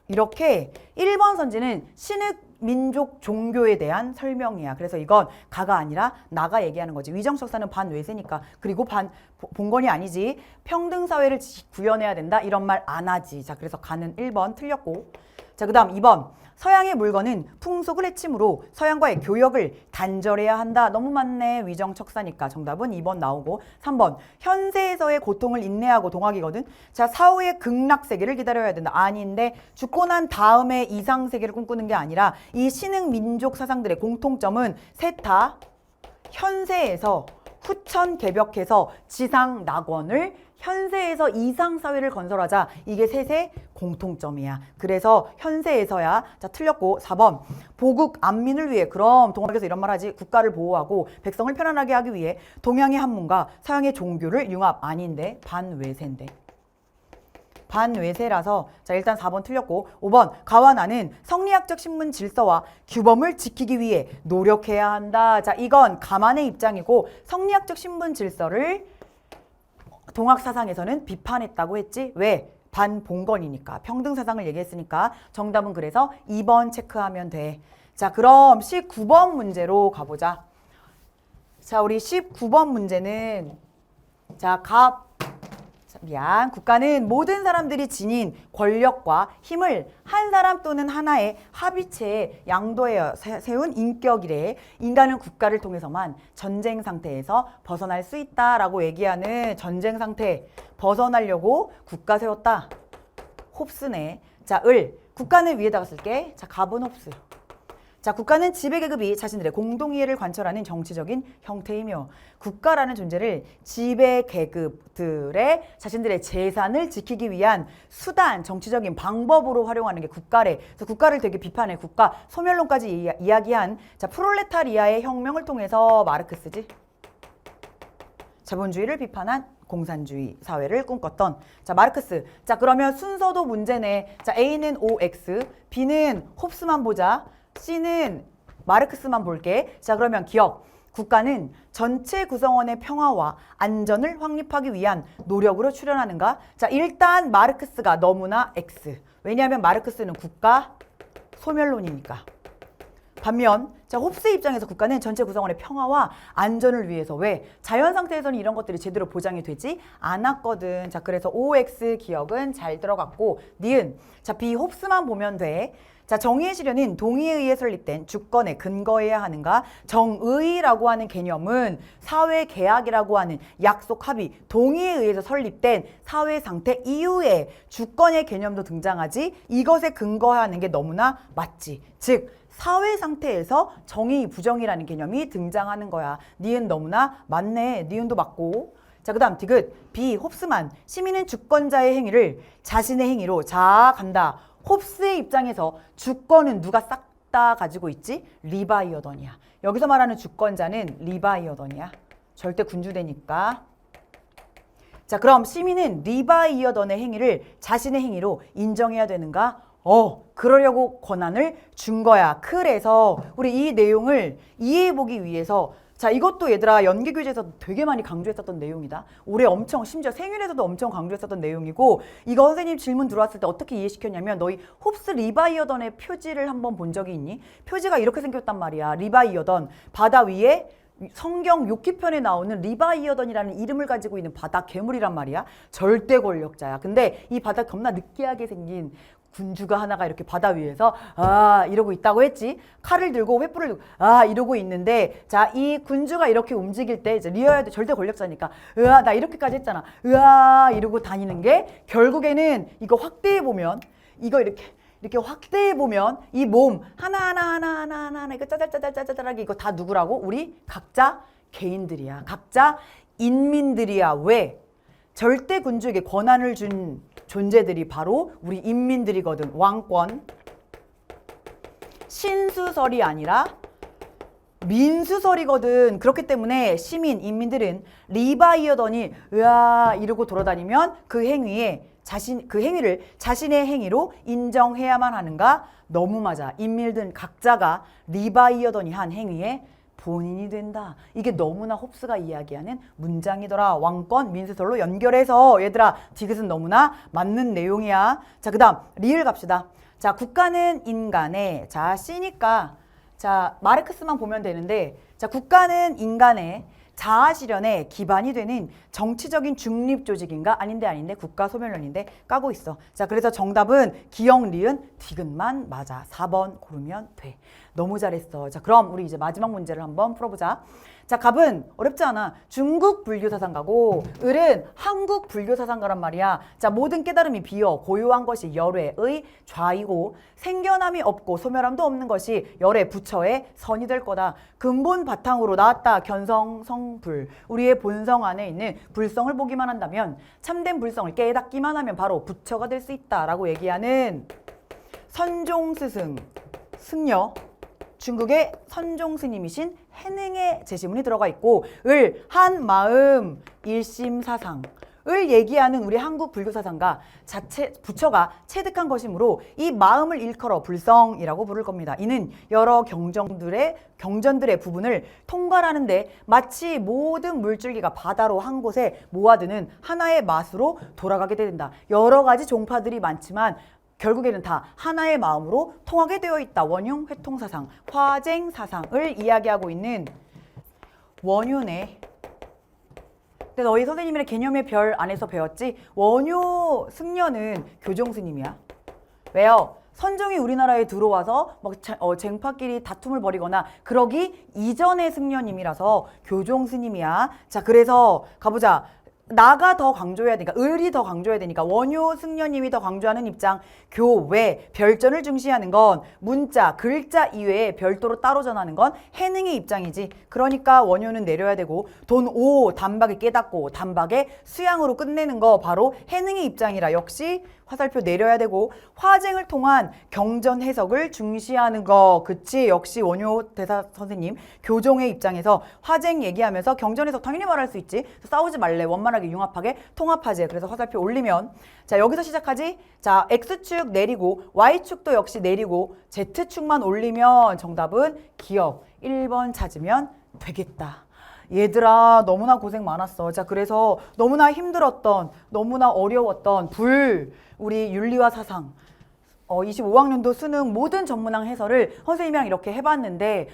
Speaker 1: 이렇게 1번 선지는 신흥 민족 종교에 대한 설명이야. 그래서 이건 가가 아니라 나가 얘기하는 거지. 위정척사는 반외세니까. 그리고 반봉건이 아니지. 평등사회를 구현해야 된다. 이런 말 안 하지. 자, 그래서 가는 1번 틀렸고. 자, 그 다음 2번. 서양의 물건은 풍속을 해침으로 서양과의 교역을 단절해야 한다. 너무 많네. 위정척사니까. 정답은 2번 나오고. 3번. 현세에서의 고통을 인내하고 동학이거든. 자, 사후의 극락세계를 기다려야 된다. 아닌데 죽고 난 다음에 이상세계를 꿈꾸는 게 아니라 이 신흥 민족 사상들의 공통점은 셋 다 현세에서 후천 개벽해서 지상 낙원을 현세에서 이상사회를 건설하자. 이게 셋의 공통점이야. 그래서 현세에서야. 자, 틀렸고 4번. 보국 안민을 위해. 그럼 동학에서 이런 말 하지. 국가를 보호하고 백성을 편안하게 하기 위해 동양의 학문과 서양의 종교를 융합. 아닌데 반외세인데. 반외세라서 자, 일단 4번 틀렸고 5번. 가와 나는 성리학적 신문 질서와 규범을 지키기 위해 노력해야 한다. 자, 이건 가만의 입장이고 성리학적 신분 질서를 동학사상에서는 비판했다고 했지. 왜? 반봉건이니까. 평등사상을 얘기했으니까. 정답은 그래서 2번 체크하면 돼. 자, 그럼 19번 문제로 가보자. 자, 우리 19번 문제는 자, 국가는 모든 사람들이 지닌 권력과 힘을 한 사람 또는 하나의 합의체에 양도하여 세운 인격이래. 인간은 국가를 통해서만 전쟁 상태에서 벗어날 수 있다라고 얘기하는 전쟁 상태 벗어나려고 국가 세웠다. 홉스네. 자, 국가는 위에다가 쓸게. 자, 갑은 홉스. 자, 국가는 지배계급이 자신들의 공동이해를 관철하는 정치적인 형태이며 국가라는 존재를 지배계급들의 자신들의 재산을 지키기 위한 수단, 정치적인 방법으로 활용하는 게 국가래. 그래서 국가를 되게 비판해. 국가 소멸론까지 이야기한 자, 프롤레타리아의 혁명을 통해서 마르크스지. 자본주의를 비판한 공산주의 사회를 꿈꿨던 자, 마르크스. 자, 그러면 순서도 문제네. 자, A는 OX, B는 홉스만 보자. C는 마르크스만 볼게. 자, 그러면 기억. 국가는 전체 구성원의 평화와 안전을 확립하기 위한 노력으로 출현하는가? 자, 일단 마르크스가 너무나 X. 왜냐하면 마르크스는 국가 소멸론이니까. 반면 자, 홉스 입장에서 국가는 전체 구성원의 평화와 안전을 위해서. 왜? 자연 상태에서는 이런 것들이 제대로 보장이 되지 않았거든. 자, 그래서 OX 기억은 잘 들어갔고 니은. 자, B 홉스만 보면 돼. 자, 정의의 실현은 동의에 의해 설립된 주권에 근거해야 하는가? 정의라고 하는 개념은 사회계약이라고 하는 약속 합의, 동의에 의해서 설립된 사회 상태 이후에 주권의 개념도 등장하지 이것에 근거하는 게 너무나 맞지. 즉 사회 상태에서 정의, 부정이라는 개념이 등장하는 거야. 니은 너무나 맞네. 니은도 맞고. 자, 그 다음 디귿. B. 홉스만. 시민은 주권자의 행위를 자신의 행위로 간다. 홉스의 입장에서 주권은 누가 싹 다 가지고 있지? 리바이어던이야. 여기서 말하는 주권자는 리바이어던이야. 절대 군주되니까. 자, 그럼 시민은 리바이어던의 행위를 자신의 행위로 인정해야 되는가? 그러려고 권한을 준 거야. 그래서 우리 이 내용을 이해해보기 위해서 자, 이것도 얘들아 연계교재에서 되게 많이 강조했었던 내용이다. 올해 엄청 심지어 생일에서도 엄청 강조했었던 내용이고 이거 선생님 질문 들어왔을 때 어떻게 이해시켰냐면 너희 홉스 리바이어던의 표지를 한번 본 적이 있니? 표지가 이렇게 생겼단 말이야. 리바이어던 바다 위에 성경 욥기편에 나오는 리바이어던이라는 이름을 가지고 있는 바다 괴물이란 말이야. 절대 권력자야. 근데 이 바다 겁나 느끼하게 생긴 군주가 하나가 이렇게 바다 위에서 이러고 있다고 했지. 칼을 들고 횃불을 들고 이러고 있는데 자, 이 군주가 이렇게 움직일 때 이제 리어야도 절대 권력자니까 나 이렇게까지 했잖아. 이러고 다니는 게 결국에는 이거 확대해 보면 이거 이렇게 확대해 보면 이 몸 하나하나 이거 짜잘짜잘짜잘하게 이거 다 누구라고? 우리 각자 개인들이야. 각자 인민들이야. 왜? 절대 군주에게 권한을 준 존재들이 바로 우리 인민들이거든. 왕권. 신수설이 아니라 민수설이거든. 그렇기 때문에 시민, 인민들은 리바이어던이 이러고 돌아다니면 그 행위를 자신의 행위로 인정해야만 하는가? 너무 맞아. 인민들 각자가 리바이어던이 한 행위에 본인이 된다. 이게 너무나 홉스가 이야기하는 문장이더라. 왕권, 민수설로 연결해서 얘들아 디귿은 너무나 맞는 내용이야. 자, 그 다음 리을 갑시다. 자, 국가는 인간의 자 C니까 자 마르크스만 보면 되는데 자 국가는 인간의 자아실현의 기반이 되는 정치적인 중립조직인가? 아닌데 국가 소멸론인데 까고 있어. 자, 그래서 정답은 기역, 리은, 디귿만 맞아. 4번 고르면 돼. 너무 잘했어. 자, 그럼 우리 이제 마지막 문제를 한번 풀어보자. 자, 갑은 어렵지 않아. 중국 불교사상가고 을은 한국 불교사상가란 말이야. 자, 모든 깨달음이 비어 고요한 것이 열애의 좌이고 생겨남이 없고 소멸함도 없는 것이 열애 부처의 선이 될 거다. 근본 바탕으로 나왔다. 견성성불. 우리의 본성 안에 있는 불성을 보기만 한다면 참된 불성을 깨닫기만 하면 바로 부처가 될 수 있다라고 얘기하는 선종스승 승려 중국의 선종 스님이신 해능의 제시문이 들어가 있고 한 마음 일심사상 을 얘기하는 우리 한국 불교사상가 자체 부처가 체득한 것이므로 이 마음을 일컬어 불성이라고 부를 겁니다. 이는 여러 경전들의 부분을 통괄하는데 마치 모든 물줄기가 바다로 한 곳에 모아드는 하나의 맛으로 돌아가게 된다. 여러 가지 종파들이 많지만 결국에는 다 하나의 마음으로 통하게 되어 있다. 원흉, 회통사상, 화쟁사상을 이야기하고 있는 원효네. 근데 너희 선생님이랑 개념의 별 안에서 배웠지? 원효 승려는 교종스님이야. 왜요? 선종이 우리나라에 들어와서 막 쟁파끼리 다툼을 벌이거나 그러기 이전의 승려님이라서 교종스님이야. 자, 그래서 가보자. 나가 더 강조해야 되니까 을이 더 강조해야 되니까 원효 승려님이 더 강조하는 입장 교외 별전을 중시하는 건 문자 글자 이외에 별도로 따로 전하는 건 해능의 입장이지. 그러니까 원효는 내려야 되고 돈 오 단박에 깨닫고 단박에 수양으로 끝내는 거 바로 해능의 입장이라 역시 화살표 내려야 되고 화쟁을 통한 경전 해석을 중시하는 거 그치 역시 원효 대사 선생님 교종의 입장에서 화쟁 얘기하면서 경전 해석 당연히 말할 수 있지. 싸우지 말래 원만하게 융합하게 통합하지. 그래서 화살표 올리면 자 여기서 시작하지. 자 X축 내리고 Y축도 역시 내리고 Z축만 올리면 정답은 기억 1번 찾으면 되겠다. 얘들아 너무나 고생 많았어. 자 그래서 너무나 힘들었던 너무나 어려웠던 우리 윤리와 사상 25학년도 수능 모든 전문항 해설을 선생님이랑 이렇게 해봤는데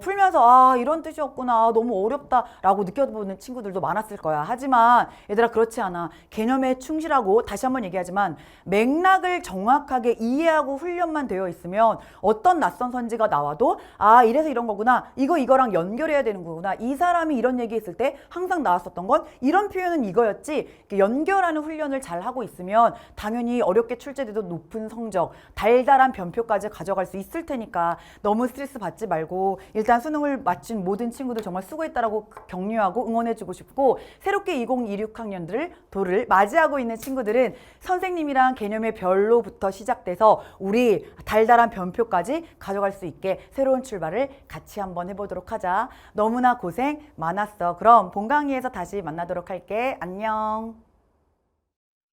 Speaker 1: 풀면서 아 이런 뜻이었구나 너무 어렵다라고 느껴보는 친구들도 많았을 거야. 하지만 얘들아 그렇지 않아. 개념에 충실하고 다시 한번 얘기하지만 맥락을 정확하게 이해하고 훈련만 되어 있으면 어떤 낯선 선지가 나와도 아 이래서 이런 거구나 이거랑 연결해야 되는 거구나 이 사람이 이런 얘기했을 때 항상 나왔었던 건 이런 표현은 이거였지 이렇게 연결하는 훈련을 잘 하고 있으면 당연히 어렵게 출제돼도 높은 성적 달달한 변표까지 가져갈 수 있을 테니까 너무 스트레스 받지 말고 일단 수능을 마친 모든 친구들 정말 수고했다라고 격려하고 응원해주고 싶고 새롭게 2026학년들을 도를 맞이하고 있는 친구들은 선생님이랑 개념의 별로부터 시작돼서 우리 달달한 변표까지 가져갈 수 있게 새로운 출발을 같이 한번 해보도록 하자. 너무나 고생 많았어. 그럼 본 강의에서 다시 만나도록 할게. 안녕.